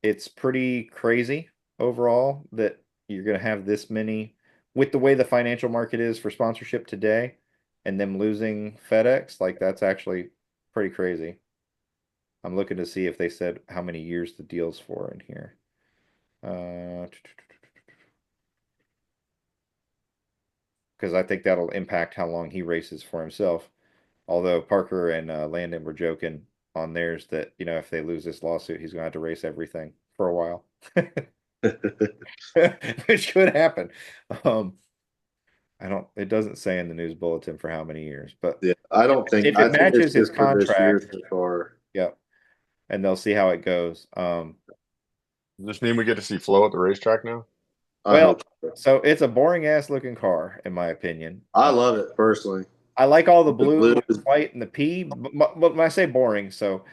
It's pretty crazy overall that you're going to have this many with the way the financial market is for sponsorship today, and them losing FedEx. Like, that's actually pretty crazy. I'm looking to see if they said how many years the deal's for in here. Because I think that'll impact how long he races for himself. Although Parker and Landon were joking on theirs that, if they lose this lawsuit, he's going to have to race everything for a while, which could happen. It doesn't say in the news bulletin for how many years, but Yeah, I don't think. if I it think it's matches his just for this year contract, so far. yeah, and they'll see how it goes. Does this mean we get to see Flo at the racetrack now? I Well, hope so. so it's a boring ass looking car, in my opinion. I love it personally. I like all the The blue, blue the is white, and the P. But when I say boring, so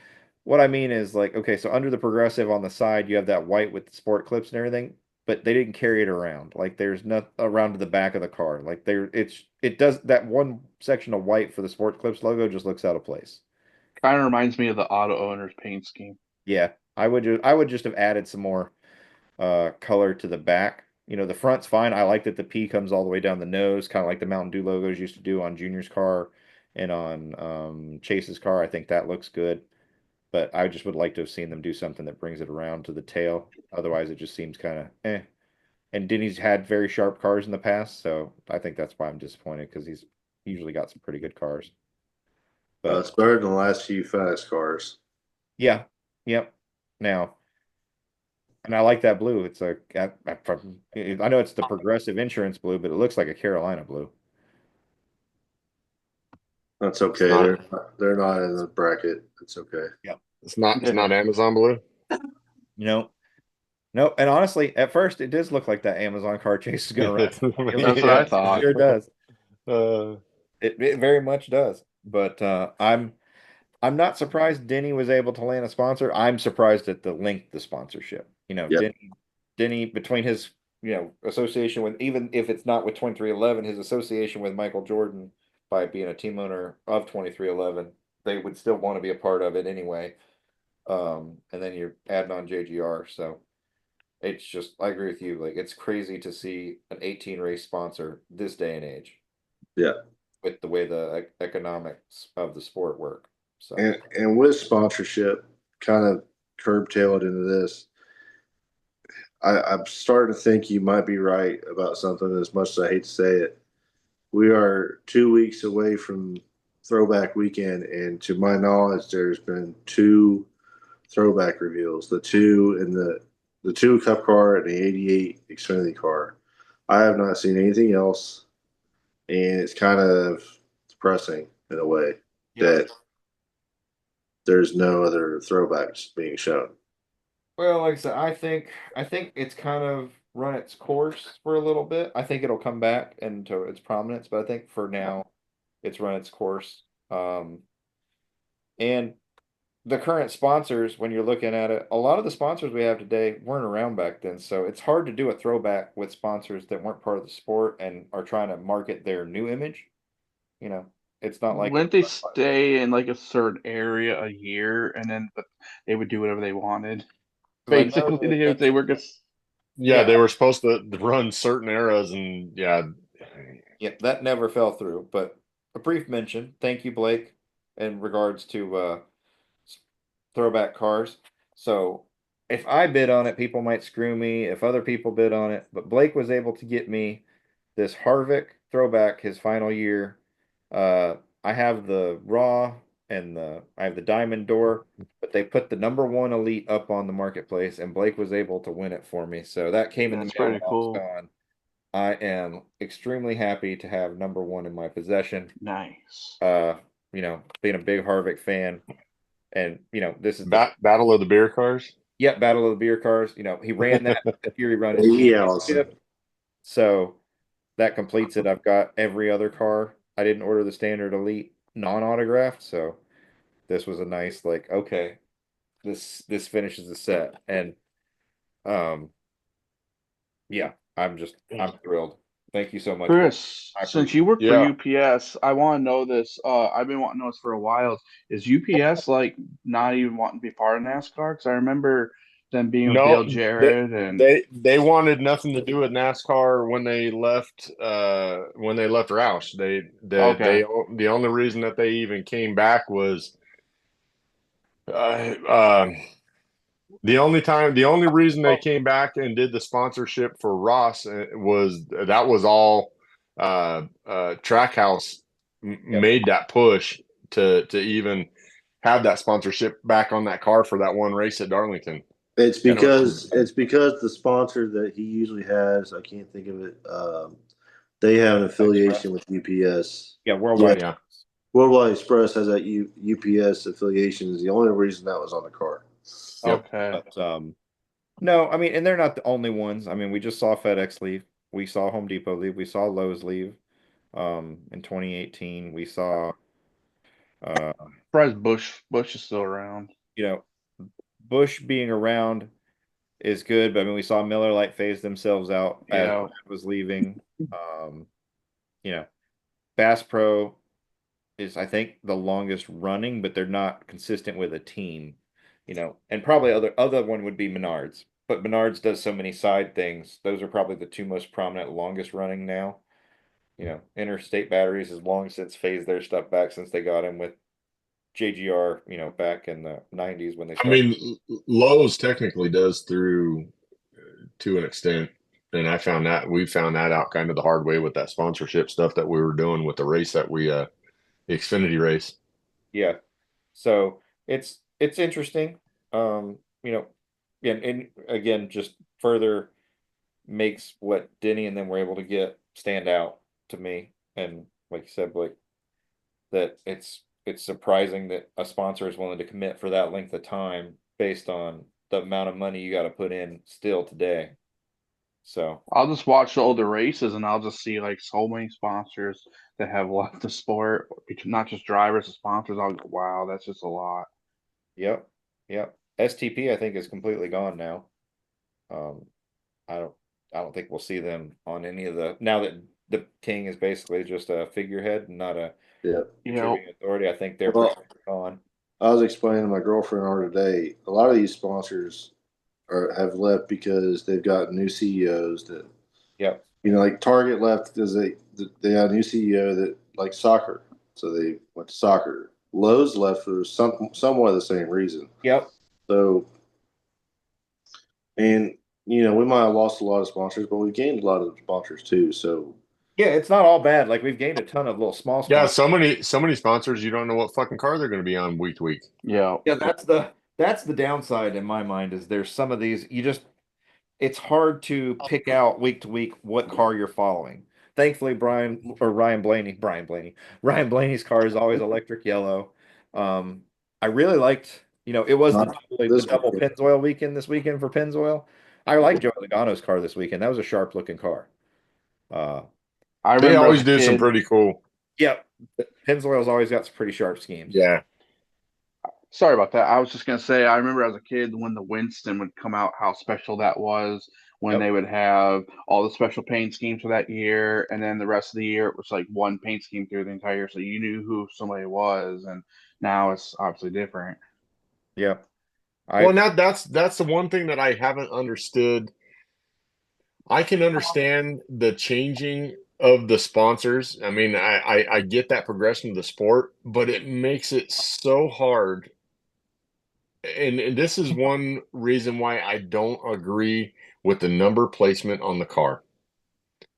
what I mean is like, okay, so under the progressive on the side, you have that white with the sport clips and everything, but they didn't carry it around. Like there's not around to the back of the car. Like it does that one section of white for the sport clips logo just looks out of place. Kind of reminds me of the auto owner's paint scheme. Yeah, I would just have added some more color to the back. The front's fine. I like that the P comes all the way down the nose, kind of like the Mountain Dew logos used to do on Junior's car and on Chase's car. I think that looks good. But I just would like to have seen them do something that brings it around to the tail. Otherwise, it just seems kind of eh. And Denny's had very sharp cars in the past, so I think that's why I'm disappointed because he's usually got some pretty good cars. But it's better than the last few fast cars. yeah, yep. Now, and I like that blue. It's I know it's the Progressive Insurance blue, but it looks like a Carolina blue. That's It's okay. not. They're not in the bracket. It's okay. Yep. It's not. It's not Amazon blue. You know, no, and honestly, at first it does look like that Amazon car Chase is going to run. That's what I thought. It sure does. Uh, It very much does. But I'm not surprised Denny was able to land a sponsor. I'm surprised at the length of the sponsorship. Yep. Denny between his association with, even if it's not with 2311, his association with Michael Jordan by being a team owner of 2311, they would still want to be a part of it anyway. And then you're adding on JGR, so it's just I agree with you. Like it's crazy to see an 18 race sponsor this day and age Yeah. with the way the economics of the sport work. So And with sponsorship, kind of curb-tailed into this, I'm starting to think you might be right about something. As much as I hate to say it, we are 2 weeks away from Throwback Weekend, and to my knowledge, there's been two throwback reveals: the two in the two Cup car and the '88 Xfinity car. I have not seen anything else, and it's kind of depressing in a way that there's no other throwbacks being shown. well, like I said, I think it's kind of run its course for a little bit. I think it'll come back into its prominence, but I think for now it's run its course. And the current sponsors, when you're looking at it, a lot of the sponsors we have today weren't around back then. So it's hard to do a throwback with sponsors that weren't part of the sport and are trying to market their new image. You know, it's not like Wouldn't they stay in like a certain area a year and then they would do whatever they wanted? 'cause I know Basically, that they that's were yeah, they were supposed to run certain eras, and yeah, that never fell through. But a brief mention, thank you, Blake, in regards to throwback cars. So if I bid on it, people might screw me if other people bid on it. But Blake was able to get me this Harvick throwback his final year. I have the Raw and I have the Diamond Door, but they put the number one Elite up on the marketplace, and Blake was able to win it for me. So that came in the that's mail when pretty I was cool. gone. I am extremely happy to have number one in my possession. Nice. Being a big Harvick fan, and this is Battle of the beer cars. Battle of the Beer Cars. He ran that Fury run his Yeah, Allison. championship. So that completes it. I've got every other car. I didn't order the standard elite non-autographed, so this was a nice like, okay, this finishes the set. And um yeah, I'm thrilled. Thank you so much, Blake. Chris, I since appreciate you work for Yeah. UPS, I want to know this. I've been wanting to know this for a while. Is UPS like not even wanting to be part of NASCAR? Because I remember them being with No, Dale Jarrett and they wanted nothing to do with NASCAR when they left Roush. okay, The only reason that they even came back was Uh, the only reason they came back and did the sponsorship for Ross was all Trackhouse Yep. made that push to even have that sponsorship back on that car for that one race at Darlington. It's And it was, because the sponsor that he usually has, I can't think of it. They have an Express. affiliation with UPS. Yeah, Yeah, Worldwide. yeah. Worldwide Express has that UPS affiliation. Is the only reason that was on the car. Yep. Okay. But no, I mean, and they're not the only ones. I mean, we just saw FedEx leave. We saw Home Depot leave. We saw Lowe's leave. In 2018, we saw uh, Surprised Bush is still around. you know, Bush being around is good, but I mean, we saw Miller Lite phase themselves out as Yeah. Brad was leaving. Um, you know, Bass Pro is, I think, the longest running, but they're not consistent with a team. And probably other one would be Menards, but Menards does so many side things. Those are probably the two most prominent, longest running now. Interstate Batteries has long since phased their stuff back since they got in with JGR, back in the 90s when they I started. mean, Lowe's technically does through to an extent, and we found that out kind of the hard way with that sponsorship stuff that we were doing with the race that the Xfinity race. Yeah. So it's interesting. You know, and again, just further makes what Denny and them were able to get stand out to me. And like you said, Blake, that it's surprising that a sponsor is willing to commit for that length of time based on the amount of money you got to put in still today. So I'll just watch the older races and I'll just see like so many sponsors that have left the sport, not just drivers and sponsors. I'll go, wow, that's just a lot. yep, yep. STP I think is completely gone now. Um, I don't I don't think we'll see them on any of the now that the king is basically just a figurehead and not a Yeah. You know, contributing authority. I think they're pretty Well, much gone. I was explaining to my girlfriend the other day. A lot of these sponsors have left because they've got new CEOs that Yep. like Target left because they had a new CEO that liked soccer, so they went to soccer. Lowe's left for somewhat the same reason. Yep. So, and we might have lost a lot of sponsors, but we gained a lot of sponsors too. So, Yeah, it's not all bad. Like we've gained a ton of little small Yeah, sponsors. so many sponsors you don't know what fucking car they're going to be on week to week. yeah. Yeah, that's the downside in my mind is there's some of these it's hard to pick out week to week what car you're following. Thankfully, Ryan Blaney's car is always electric yellow. I really liked, it was not the this double weekend. Pennzoil weekend this weekend for Pennzoil. I like Joe Logano's car this weekend. That was a sharp looking car. Uh, I They remember as always a do some kid. pretty cool. yeah, Pennzoil's always got some pretty sharp schemes. Yeah. Sorry about that. I was just gonna say I remember as a kid when the Winston would come out, how special that was. When Yep. they would have all the special paint schemes for that year, and then the rest of the year it was like one paint scheme through the entire year, so you knew who somebody was. And now it's obviously different. Yep. Well, I now that's the one thing that I haven't understood. I can understand the changing of the sponsors. I mean, I get that progression of the sport, but it makes it so hard. And this is one reason why I don't agree with the number placement on the car.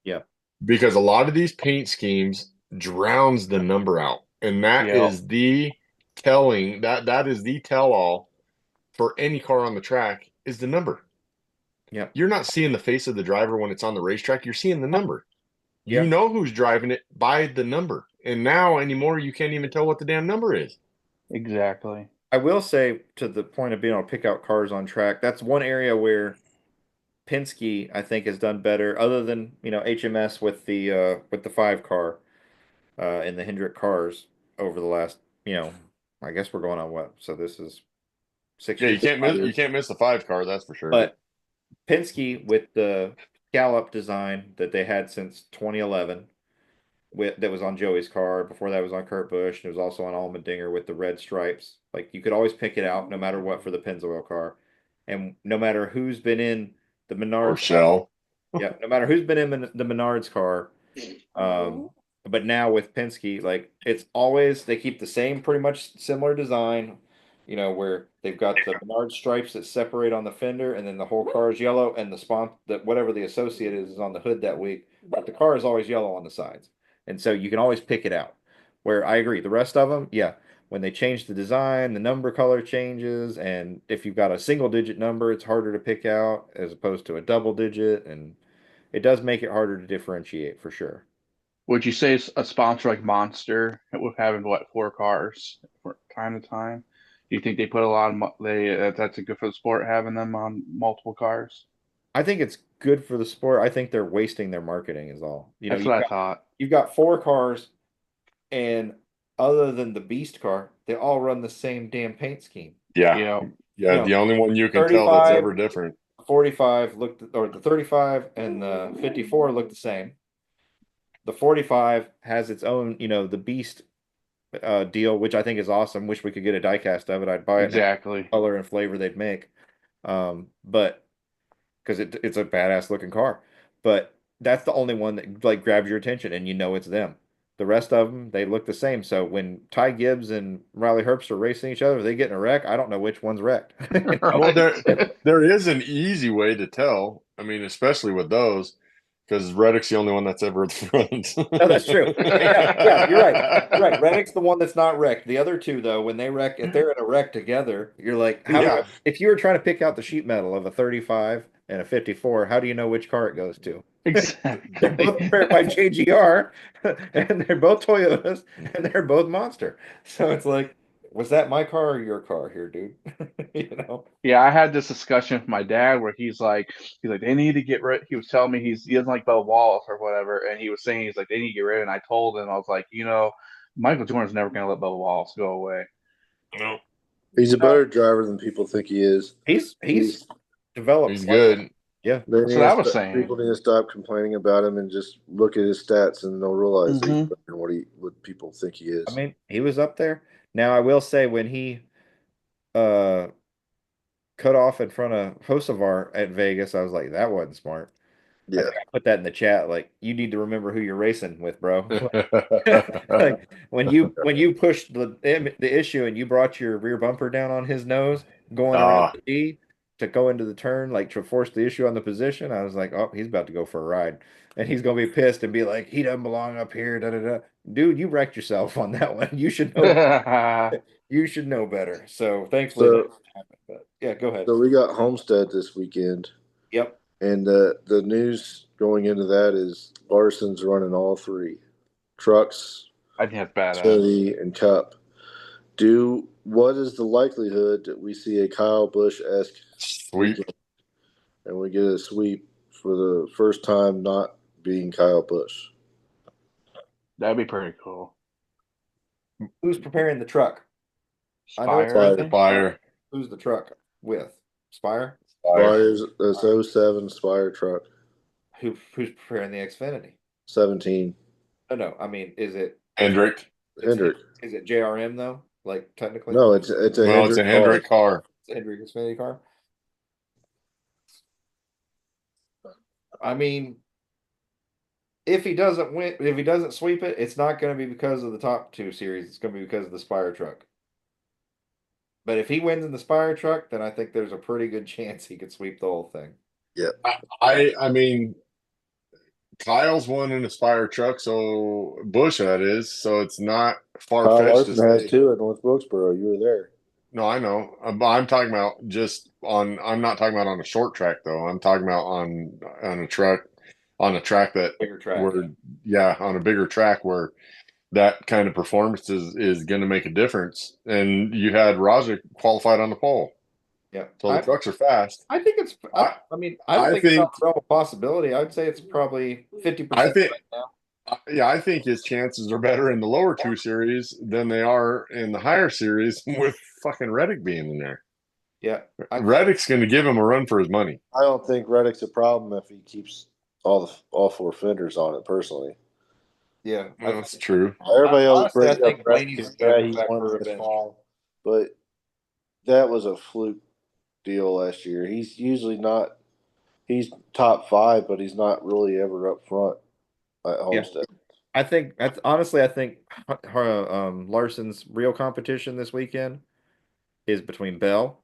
yeah. Because a lot of these paint schemes drowns the number out. And that Yeah, is the that is the tell all for any car on the track is the number. Yep. You're not seeing the face of the driver when it's on the racetrack. You're seeing the number. You Yeah. know who's driving it by the number. And now anymore, you can't even tell what the damn number is. exactly. I will say to the point of being able to pick out cars on track, that's one area where Penske, I think, has done better, other than, HMS with the five car in the Hendrick cars over the last, I guess we're going on what? So this is six Yeah, years. you can't miss the 5 car, that's for sure. But Penske with the scallop design that they had since 2011, that was on Joey's car. Before that was on Kurt Busch. And it was also on Allmendinger with the red stripes. Like you could always pick it out no matter what for the Pennzoil car. And no matter who's been in the Or Menards car. Shell. Yeah, no matter who's been in the Menards car. But now with Penske, like it's always they keep the same pretty much similar design. where they've got the Menard stripes that separate on the fender, and then the whole car is yellow, and the that whatever the associate is on the hood that week, but the car is always yellow on the sides, and so you can always pick it out. Where I agree, the rest of them, yeah, when they change the design, the number color changes, and if you've got a single digit number, it's harder to pick out as opposed to a double digit, and it does make it harder to differentiate for sure. Would you say a sponsor like Monster with having what 4 cars for time to time? Do you think they put a lot of that's a good for the sport having them on multiple cars? I think it's good for the sport. I think they're wasting their marketing is all. That's what I thought. You've got 4 cars, and other than the Beast car, they all run the same damn paint scheme. Yeah. Yeah. Yeah. The only one you can tell that's ever different. 45 or the 35 and the 54 look the same. The 45 has its own, the Beast deal, which I think is awesome. Wish we could get a diecast of it. I'd buy it. Exactly. Color and flavor they'd make. But because it's a badass looking car. But that's the only one that like grabs your attention and it's them. The rest of them, they look the same. So when Ty Gibbs and Riley Herbst are racing each other, they get in a wreck. I don't know which one's wrecked. Well, there is an easy way to tell. I mean, especially with those, because Reddick's the only one that's ever at the front. No, that's true. Yeah, you're right. You're right. Reddick's the one that's not wrecked. The other two, though, when they wreck, if they're in a wreck together, you're like, if you were trying to pick out the sheet metal of a 35 and a 54, how do you know which car it goes to? Exactly. They're both prepared by JGR, and they're both Toyotas, and they're both Monster. So it's like, was that my car or your car here, dude? Yeah, I had this discussion with my dad where he's like they need to get rid. He was telling me he doesn't like Bell Wallace or whatever, and he was saying he's like they need to get rid. And I told him I was like, Michael Jordan's never gonna let Bell Wallace go away. No, he's a better driver than people think he is. He's developed. He's good. Yeah, that's what I was saying. People need to stop complaining about him and just look at his stats, and they'll realize what people think he is. I mean, he was up there. Now I will say when he cut off in front of Hocevar at Vegas, I was like, that wasn't smart. Yeah, I put that in the chat. Like, you need to remember who you're racing with, bro. Like when you pushed the issue and you brought your rear bumper down on his nose, going around the D to go into the turn, like to force the issue on the position, I was like, oh, he's about to go for a ride, and he's gonna be pissed and be like, he doesn't belong up here. Da da da. Dude, you wrecked yourself on that one. You should know. You should know better. So thankfully that happened. But yeah, go ahead. So we got Homestead this weekend. Yep. And the news going into that is Larson's running all 3 trucks. I think that's badass. City and Cup. What is the likelihood that we see a Kyle Busch-esque sweep and we get a sweep for the first time not being Kyle Busch? That'd be pretty cool. Who's preparing the truck? Spire. Who's the truck with? Spire? Spire's 07 Spire truck. Who's preparing the Xfinity? 17. No. I mean, is it Hendrick? Hendrick. Is it JRM though? Like technically? No, it's a Hendrick car. It's a Hendrick Xfinity car. I mean, if he doesn't sweep it, it's not going to be because of the top 2 series. It's going to be because of the Spire truck. But if he wins in the Spire truck, then I think there's a pretty good chance he could sweep the whole thing. Yeah. I mean, Kyle's won in a Spire truck, so Busch that is, so it's not far fetched. Larson has 2 at North Wilkesboro. You were there. No, I know. I'm talking about I'm not talking about on a short track though. I'm talking about on a track that bigger track. On a bigger track where that kind of performance is going to make a difference. And you had Raja qualified on the pole. Yeah. So the trucks are fast. I think it's, I think it's not a possibility. I'd say it's probably 50% right now. Yeah, I think his chances are better in the lower 2 series than they are in the higher series with fucking Reddick being in there. Yeah. Reddick's going to give him a run for his money. I don't think Reddick's a problem if he keeps all 4 fenders on it personally. Yeah, that's true. Everybody else brings up Blaney's he's won this fall, but that was a fluke deal last year. He's usually not. He's top 5, but he's not really ever up front at Homestead. I think honestly, I think Larson's real competition this weekend is between Bell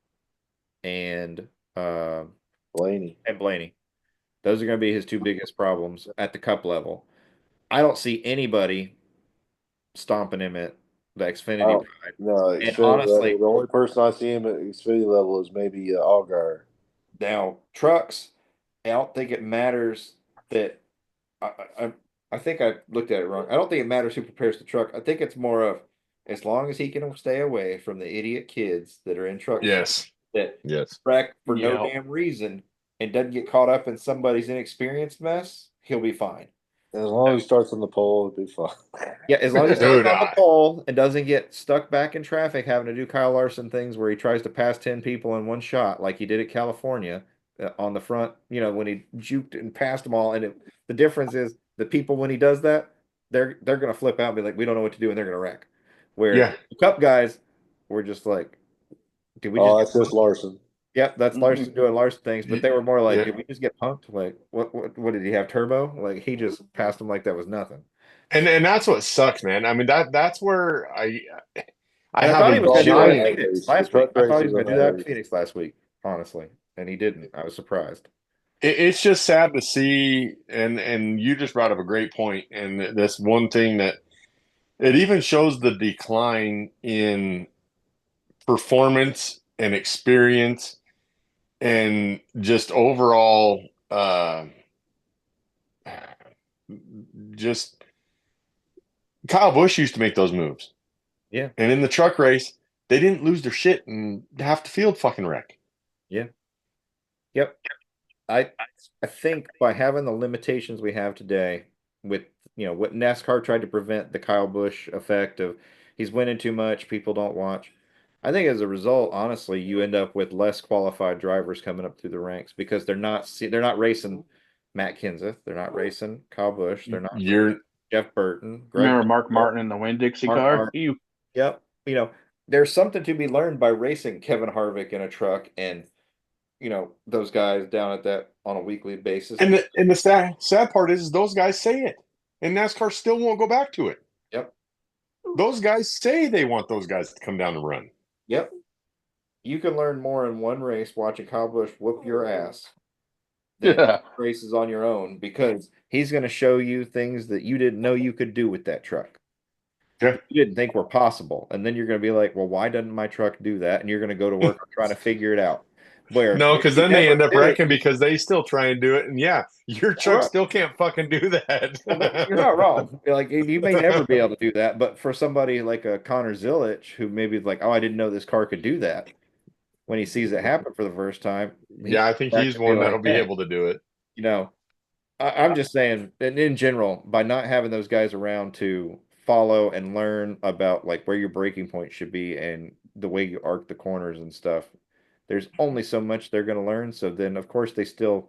and uh, Blaney. Blaney. Those are going to be his two biggest problems at the Cup level. I don't see anybody stomping him at the Xfinity Oh Pride. no, And Xfinity level. honestly, The only person I see him at Xfinity level is maybe Allgaier. now trucks, I don't think it matters that I, I I think I looked at it wrong. I don't think it matters who prepares the truck. I think it's more of as long as he can stay away from the idiot kids that are in trucks Yes. that Yes. wreck for no Yeah. damn reason and doesn't get caught up in somebody's inexperienced mess, he'll be fine. As long as he starts on the pole, it'll be fine. Yeah, as long as he stays Dude, on the pole and doesn't get stuck back in traffic having to do Kyle Larson things where he tries to pass 10 people in one shot like he did at California on the front, when he juked and passed them all. And the difference is the people, when he does that, they're going to flip out and be like, we don't know what to do, and they're going to wreck. Where yeah. the Cup guys were just like, did we just Oh, get that's just punked? Larson. Yep, that's Larson doing Larson things, but they were more like, Yeah. did we just get punked? Like, what did he have turbo? Like, he just passed them like that was nothing. And that's what sucks, man. I mean that's where I And I have thought a he It's was going to also do a that in giant night Phoenix race. The last week. truck I thought he races was are going to do night that in races. Phoenix last week, honestly, and he didn't. I was surprised. it's just sad to see, and you just brought up a great point, and this one thing that it even shows the decline in performance and experience and just overall just Kyle Busch used to make those moves. Yeah, And in the truck race, they didn't lose their shit and half the field fucking wreck. yeah, yep. I I think by having the limitations we have today, with what NASCAR tried to prevent the Kyle Busch effect of he's winning too much, people don't watch. I think as a result, honestly, you end up with less qualified drivers coming up through the ranks because they're not racing Matt Kenseth, they're not racing Kyle Busch, they're not racing You're Jeff Burton, Greg Remember Mark Biffle, Martin in the Winn-Dixie Mark car? Martin. Yep. There's something to be learned by racing Kevin Harvick in a truck and, those guys down at that on a weekly basis. and the sad part is those guys say it. And NASCAR still won't go back to it. Yep. Those guys say they want those guys to come down and run. Yep. You can learn more in one race watching Kyle Busch whoop your ass than Yeah. races on your own because he's going to show you things that you didn't know you could do with that truck. Yeah. You didn't think were possible. And then you're going to be like, well, why doesn't my truck do that? And you're going to go to work trying to figure it out. Where No, if because you then they never end up did it, wrecking because they still try and do it. And yeah, your truck right. still can't fucking do Well, that. you're not wrong. Like you may never be able to do that, but for somebody like a Connor Zilic who maybe is like, oh, I didn't know this car could do that. When he sees it happen for the first time, he Yeah, I think back he's to be one like, that'll be hey, able to do it. you know, I'm just saying, and in general, by not having those guys around to follow and learn about like where your braking point should be and the way you arc the corners and stuff, there's only so much they're going to learn. So then, of course, they still,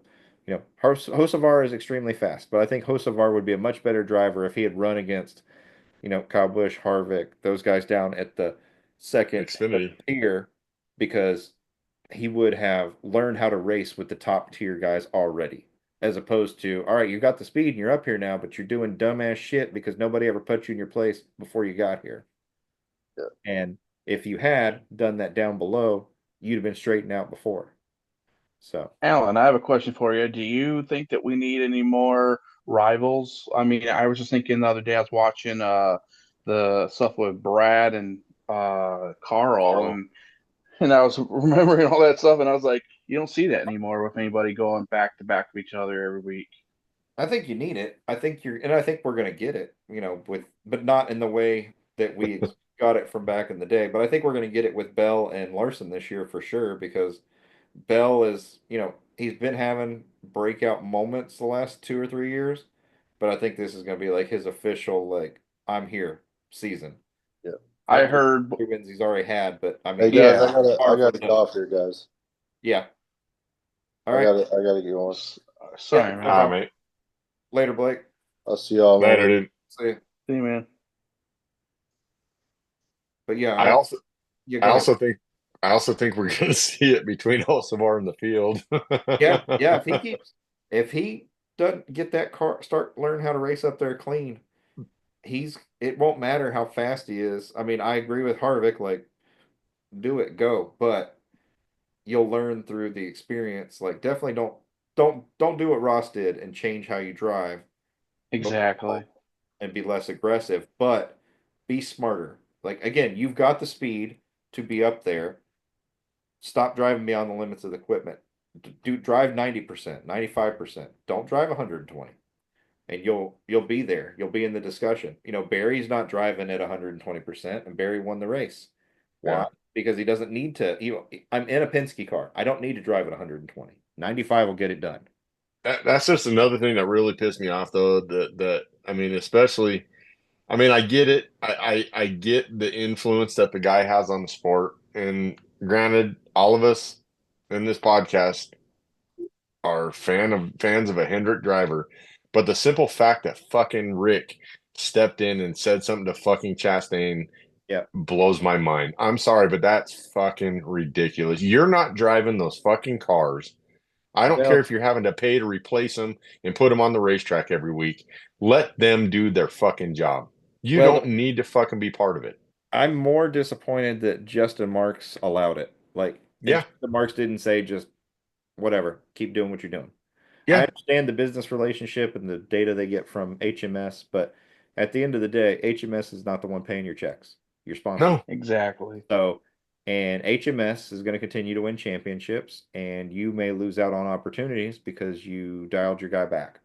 Hocevar is extremely fast, but I think Hocevar would be a much better driver if he had run against, Kyle Busch, Harvick, those guys down at the second Xfinity. tier, because he would have learned how to race with the top tier guys already, as opposed to, all right, you got the speed and you're up here now, but you're doing dumbass shit because nobody ever put you in your place before you got here. Yeah. And if you had done that down below, you'd have been straightened out before. So, Alan, I have a question for you. Do you think that we need any more rivals? I mean, I was just thinking the other day I was watching the stuff with Brad and Carl Carl. and I was remembering all that stuff and I was like, you don't see that anymore with anybody going back to back of each other every week. I think you need it. And I think we're going to get it, but not in the way that we got it from back in the day. But I think we're going to get it with Bell and Larson this year for sure because Bell is, he's been having breakout moments the last 2 or 3 years, but I think this is going to be like his official, like, I'm here season. Yeah. I Not the heard, wins he's already had, but I Hey mean, guys, yeah. I far gotta from get done. off here, guys. Yeah. All right. I gotta get going. Sorry, Yeah, no man. All right, problem. mate. Later, Blake. I'll see y'all Later, later. dude. See you. See you, man. But yeah, I also yeah, I go ahead. also think I also think we're gonna see it between Elsevier and the field. Yeah, yeah. If he doesn't get that car, start learn how to race up there clean, it won't matter how fast he is. I mean, I agree with Harvick. Like, do it, go. But you'll learn through the experience. Like definitely don't do what Ross did and change how you drive Exactly. overall and be less aggressive, but be smarter. Like again, you've got the speed to be up there. Stop driving beyond the limits of the equipment. Do drive 90%, 95%. Don't drive 120. And you'll be there. You'll be in the discussion. Barry's not driving at 120%, and Barry won the race. Why? Yeah. Because he doesn't need to. I'm in a Penske car. I don't need to drive at 120. 95 will get it done. That's just another thing that really pissed me off, though. That I mean, especially, I mean, I get it. I get the influence that the guy has on the sport, and granted, all of us in this podcast are fans of a Hendrick driver, but the simple fact that fucking Rick stepped in and said something to fucking Chastain Yeah. blows my mind. I'm sorry, but that's fucking ridiculous. You're not driving those fucking cars. I don't care Well, if you're having to pay to replace them and put them on the racetrack every week. Let them do their fucking job. You well, don't need to fucking be part of it. I'm more disappointed that Justin Marks allowed it. Like, and Yeah, Justin Marks didn't say just whatever, keep doing what you're doing. I yeah, understand the business relationship and the data they get from HMS, but at the end of the day, HMS is not the one paying your checks, your sponsors. no. Exactly. So, and HMS is going to continue to win championships, and you may lose out on opportunities because you dialed your guy back.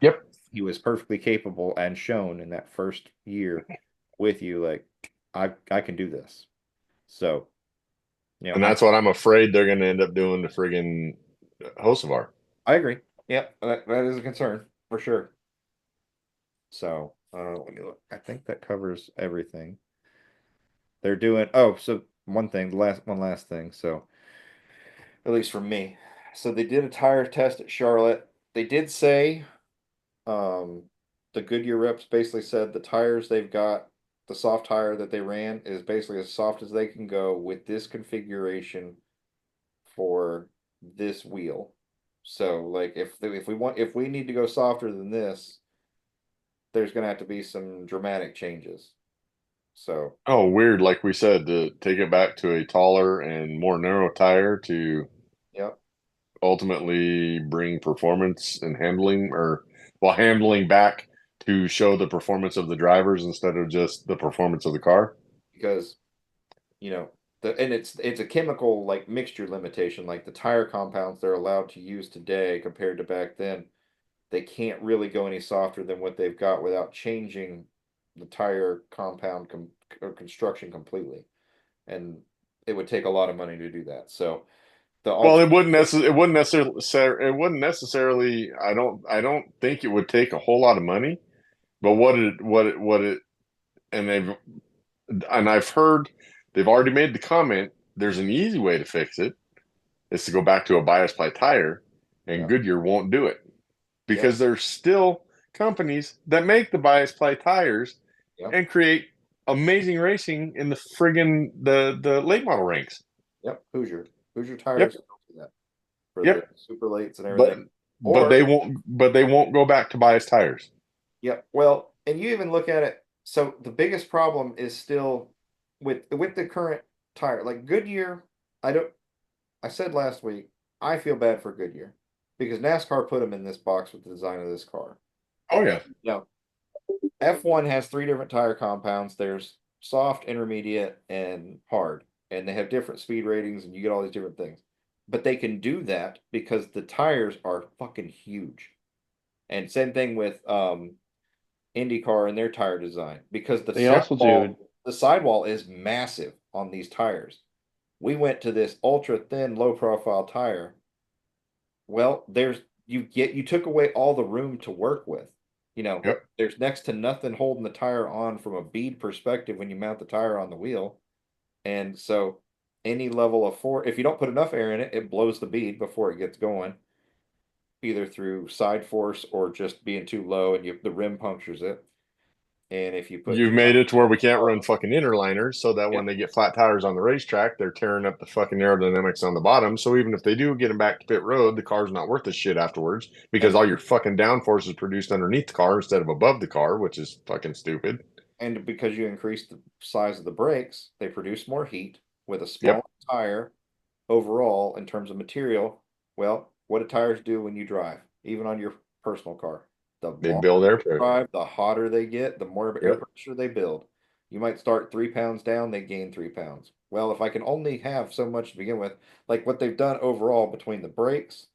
Yep. He was perfectly capable and shown in that first year with you, like, I can do this. So, And that's what I'm afraid they're going to end up doing to friggin' Hocevar. I agree. Yep, that is a concern for sure. So, let me look. I think that covers everything. They're doing, oh, so one last thing. So, at least for me. So they did a tire test at Charlotte. They did say, um, the Goodyear reps basically said the tires they've got, the soft tire that they ran is basically as soft as they can go with this configuration for this wheel. So like if we need to go softer than this, there's gonna have to be some dramatic changes. So Oh, weird. Like we said, to take it back to a taller and more narrow tire to yep, ultimately bring performance and handling, or well, handling back to show the performance of the drivers instead of just the performance of the car. because you know and it's a chemical like mixture limitation, like the tire compounds they're allowed to use today compared to back then. They can't really go any softer than what they've got without changing the tire compound or construction completely. And it would take a lot of money to do that. So the Well, alter it wouldn't necessarily. I don't think it would take a whole lot of money. But and I've heard they've already made the comment. There's an easy way to fix it. Is to go back to a bias ply tire, and yeah, Goodyear won't do it yep, because there's still companies that make the bias ply tires yep, and create amazing racing in the friggin' the late model ranks. yep. Hoosier Yep, tires do that for the yep. super lates and But everything. Or they won't go back to bias tires. yep, well, and you even look at it. So the biggest problem is still with the current tire, like Goodyear. I don't. I said last week, I feel bad for Goodyear because NASCAR put them in this box with the design of this car. Oh yeah. Now, F1 has three different tire compounds. There's soft, intermediate, and hard, and they have different speed ratings, and you get all these different things. But they can do that because the tires are fucking huge. And same thing with IndyCar and their tire design because They also do. the sidewall is massive on these tires. We went to this ultra thin, low profile tire. Well, you took away all the room to work with. Yep. There's next to nothing holding the tire on from a bead perspective when you mount the tire on the wheel. And so any level of force, if you don't put enough air in it, it blows the bead before it gets going, either through side force or just being too low and the rim punctures it. And if you put You've too made much, it to where we can't run fucking interliners so that when yep. they get flat tires on the racetrack, they're tearing up the fucking aerodynamics on the bottom. So even if they do get them back to pit road, the car's not worth a shit afterwards because And all your fucking downforce is produced underneath the car instead of above the car, which is fucking stupid. and because you increase the size of the brakes, they produce more heat. with a smaller Yep. tire overall in terms of material. Well, what do tires do when you drive, even on your personal car? The They longer build air you pressure. drive, the hotter they get, the more air Yep. pressure they build. You might start 3 pounds down, they gain 3 pounds. Well, if I can only have so much to begin with, like what they've done overall between the brakes,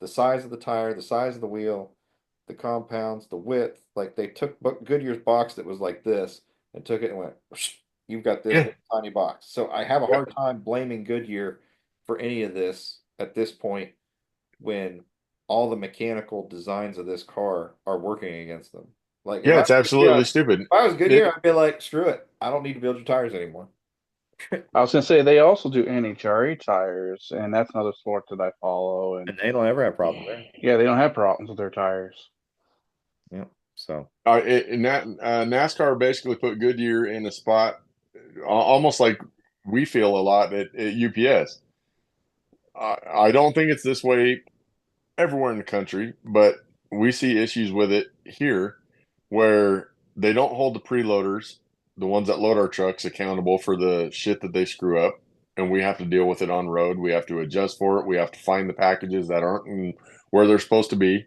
the size of the tire, the size of the wheel, the compounds, the width. Like they took Goodyear's box that was like this and took it and went, you've got this Yeah. little tiny box. So I have a Yeah. hard time blaming Goodyear for any of this at this point when all the mechanical designs of this car are working against them. Like Yeah, it's absolutely stupid. If I was Goodyear, It, I'd be like, screw it. I don't need to build your tires anymore. I was gonna say they also do NHRA tires, and that's another sport that I follow. And And they don't ever have problems there. yeah, they don't have problems with their tires. Yeah. So NASCAR basically put Goodyear in a spot almost like we feel a lot at UPS. I don't think it's this way everywhere in the country, but we see issues with it here where they don't hold the preloaders, the ones that load our trucks, accountable for the shit that they screw up. And we have to deal with it on road. We have to adjust for it. We have to find the packages that aren't where they're supposed to be.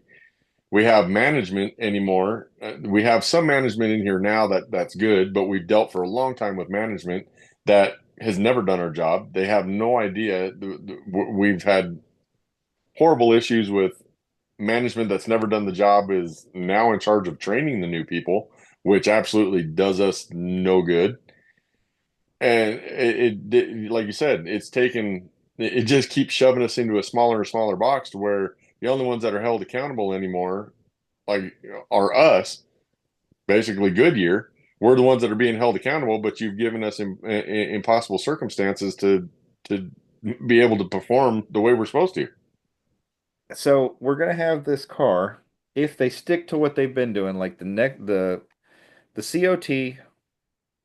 We have management anymore. We have some management in here now that's good, but we've dealt for a long time with management that has never done our job. They have no idea. We've had horrible issues with management that's never done the job is now in charge of training the new people, which absolutely does us no good. And like you said, it just keeps shoving us into a smaller and smaller box to where the only ones that are held accountable anymore, like, are us, basically Goodyear. We're the ones that are being held accountable, but you've given us impossible circumstances to be able to perform the way we're supposed to. so we're gonna have this car if they stick to what they've been doing, like the COT.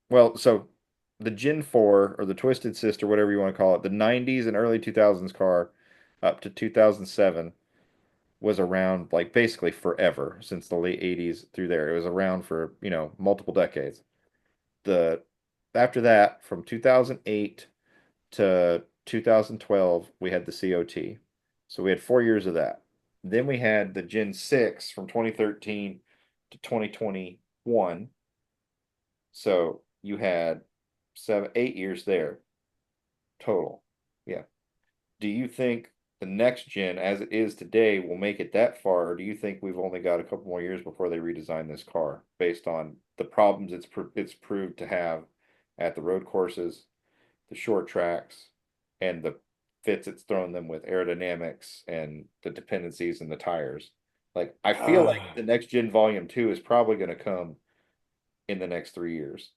Well, so the Gen 4 or the Twisted Sister, whatever you want to call it, the 90s and early 2000s car up to 2007 was around like basically forever since the late 80s through there. It was around for, multiple decades. The After that, from 2008 to 2012, we had the COT. So we had 4 years of that. Then we had the Gen 6 from 2013 to 2021. So you had 8 years there total. Yeah. Do you think the next gen, as it is today, will make it that far, or do you think we've only got a couple more years before they redesign this car based on the problems it's proved to have at the road courses, the short tracks, and the fits it's thrown them with aerodynamics and the dependencies in the tires? Like, I feel like the next gen volume 2 is probably going to come in the next 3 years.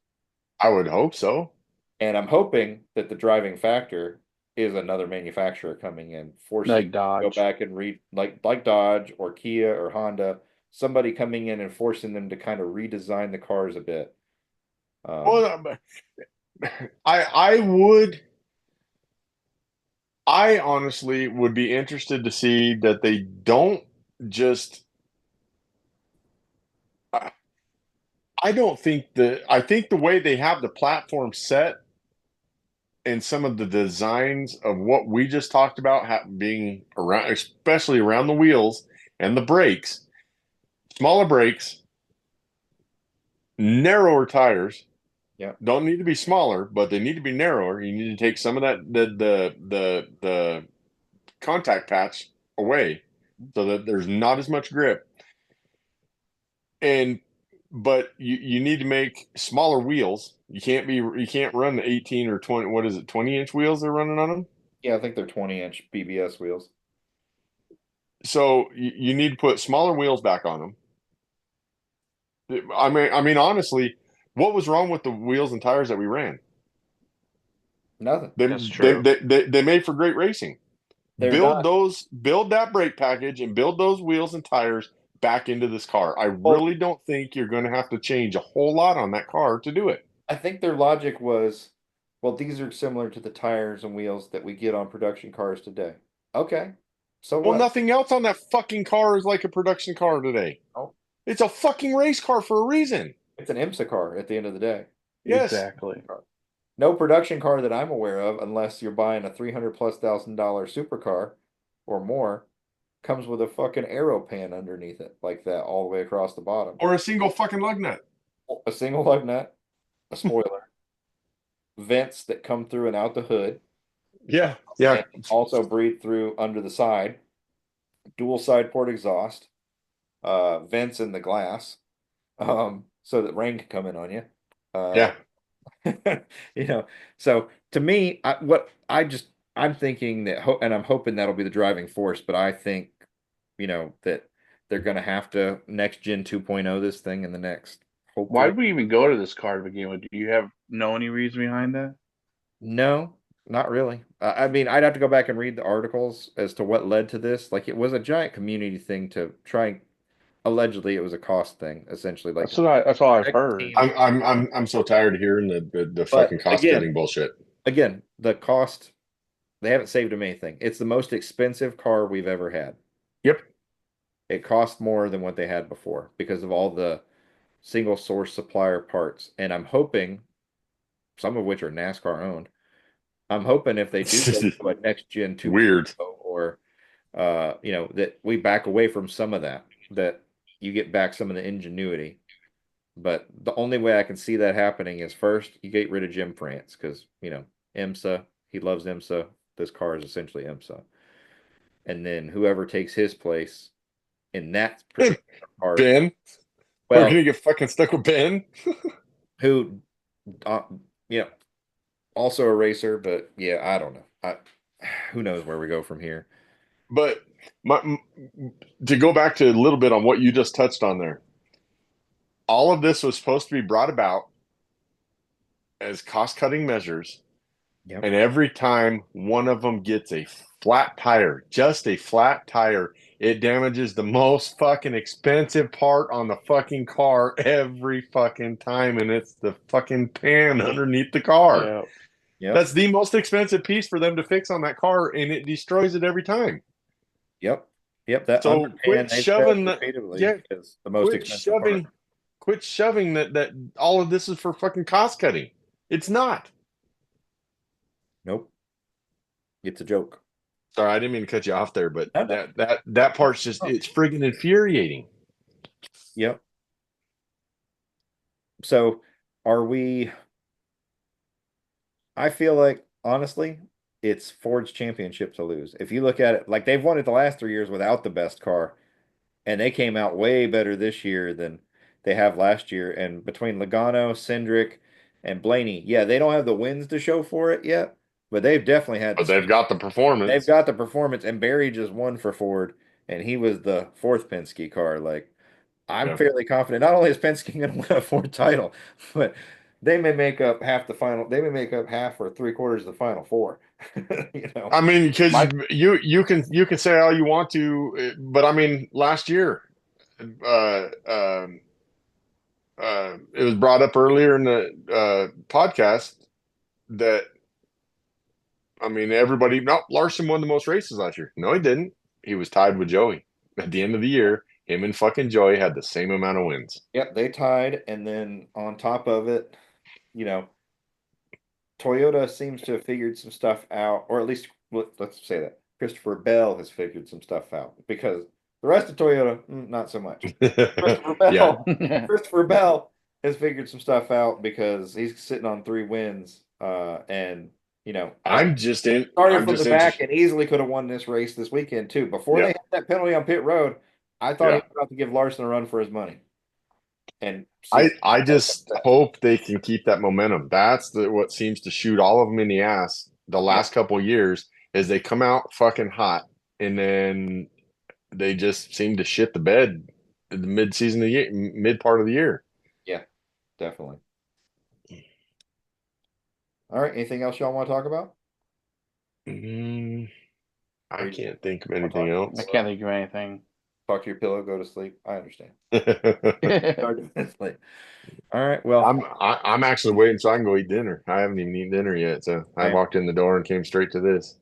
I would hope so. And I'm hoping that the driving factor is another manufacturer coming in, forcing Like go Dodge. back and read like Dodge or Kia or Honda, somebody coming in and forcing them to kind of redesign the cars a bit. Well, I would. I honestly would be interested to see that they don't just. I don't think I think the way they have the platform set and some of the designs of what we just talked about being around, especially around the wheels and the brakes, smaller brakes, narrower tires. Yeah. Don't need to be smaller, but they need to be narrower. You need to take some of that the contact patch away so that there's not as much grip. And but you need to make smaller wheels. You can't run the 18 or 20, what is it, 20-inch wheels they're running on them. Yeah, I think they're 20-inch BBS wheels. So you need to put smaller wheels back on them. I mean, honestly, what was wrong with the wheels and tires that we ran? Nothing. That's true. They made for great racing. They're not. Build that brake package and build those wheels and tires back into this car. I Well, really don't think you're going to have to change a whole lot on that car to do it. I think their logic was, well, these are similar to the tires and wheels that we get on production cars today. Okay. So Well, what? nothing else on that fucking car is like a production car today. Oh, It's a fucking race car for a reason. it's an IMSA car at the end of the day. Yes. Exactly. No production car that I'm aware of, unless you're buying a 300,000+ supercar or more, comes with a fucking aero pan underneath it like that all the way across the bottom. Or a single fucking lug nut. A single lug nut, a spoiler, vents that come through and out the hood, Yeah, yeah. and also breathe through under the side, dual side port exhaust, vents in the glass, so that rain can come in on you. Yeah. You know, so to me, I'm thinking that, and I'm hoping that'll be the driving force, but I think, that they're going to have to next gen 2.0 this thing in the next, Why hopefully. did we even go to this car to begin with? Do you know any reason behind that? No, not really. I mean, I'd have to go back and read the articles as to what led to this. Like, it was a giant community thing to try. Allegedly, it was a cost thing, essentially. Like, That's all I've protect the heard. team. I'm so tired of hearing the But fucking cost again, cutting bullshit. the cost, they haven't saved them anything. It's the most expensive car we've ever had. Yep. It cost more than what they had before because of all the single source supplier parts. And I'm hoping, some of which are NASCAR owned, I'm hoping if they do go to a next gen 2.0 Weird. or that we back away from some of that, that you get back some of the ingenuity. But the only way I can see that happening is, first, you get rid of Jim France because, IMSA, he loves IMSA. This car is essentially IMSA. And then whoever takes his place in that particular part, Ben, we're well, gonna get fucking stuck with Ben. who, uh, yeah, also a racer, but yeah, I don't know. Who knows where we go from here? But to go back to a little bit on what you just touched on there, all of this was supposed to be brought about as cost cutting measures. Yep. And every time one of them gets a flat tire, just a flat tire, it damages the most fucking expensive part on the fucking car every fucking time. And it's the fucking pan underneath the car. Yeah. Yep. That's the most expensive piece for them to fix on that car, and it destroys it every time. Yep. Yep. That So underpan, they've said repeatedly, is the most expensive part. Quit shoving that all of this is for fucking cost cutting. It's not. Nope. It's a joke. Sorry, I didn't mean to cut you off there, but No. that part's just, it's friggin' infuriating. Yep. So I feel like, honestly, it's Ford's championship to lose. If you look at it, like, they've won it the last 3 years without the best car, and they came out way better this year than they have last year. And between Logano, Cindric, and Blaney, yeah, they don't have the wins to show for it yet, but they've definitely had But the they've got the speed. They've performance. got the performance, and Barry just won for Ford, and he was the fourth Penske car. Like, I'm Yeah. fairly confident. Not only is Penske going to win a Ford title, but they may make up half the final. They may make up half or three-quarters of the final four. I mean, because My- you can say all you want to, but I mean, last year, uh, um, it was brought up earlier in the podcast that, I mean, everybody, no, Larson won the most races last year. No, he didn't. He was tied with Joey at the end of the year. Him and fucking Joey had the same amount of wins. Yep, they tied, and then on top of it, you know, Toyota seems to have figured some stuff out, or at least let's say that Christopher Bell has figured some stuff out, because the rest of Toyota, not so much. Christopher Yeah. Bell, Christopher Bell has figured some stuff out because he's sitting on 3 wins, and I'm just in. started I'm from the just back interested. and easily could have won this race this weekend too. Before they Yeah. had that penalty on pit road, I thought he Yeah. was about to give Larson a run for his money. And I just hope they can keep that momentum. That's what seems to shoot all of them in the ass the last couple of years is they come out fucking hot and then they just seem to shit the bed in the mid-season of the year, mid part of the year. Yeah, definitely. All right. Anything else y'all want to talk about? I can't think of Wanna anything talk- else. I can't think of anything. Talk to your pillow, go to sleep. I understand. Start to sleep. All right. Well, I'm actually waiting so I can go eat dinner. I haven't even eaten dinner yet, so I Same. walked in the door and came straight to this.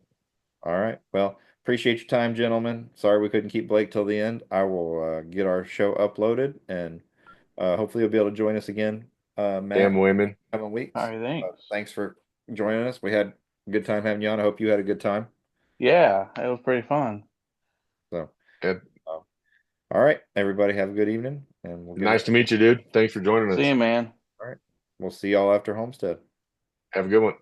all right. Well, appreciate your time, gentlemen. Sorry we couldn't keep Blake till the end. I will get our show uploaded, and hopefully you'll be able to join us again, Matt, Damn women. coming weeks. All right, thanks. Thanks for joining us. We had a good time having you on. I hope you had a good time. Yeah, it was pretty fun. So, Good. all right, everybody, have a good evening, and we'll get Nice to meet you, dude. Thanks for joining See us. you, man. All right, we'll see y'all after Homestead. Have a good one.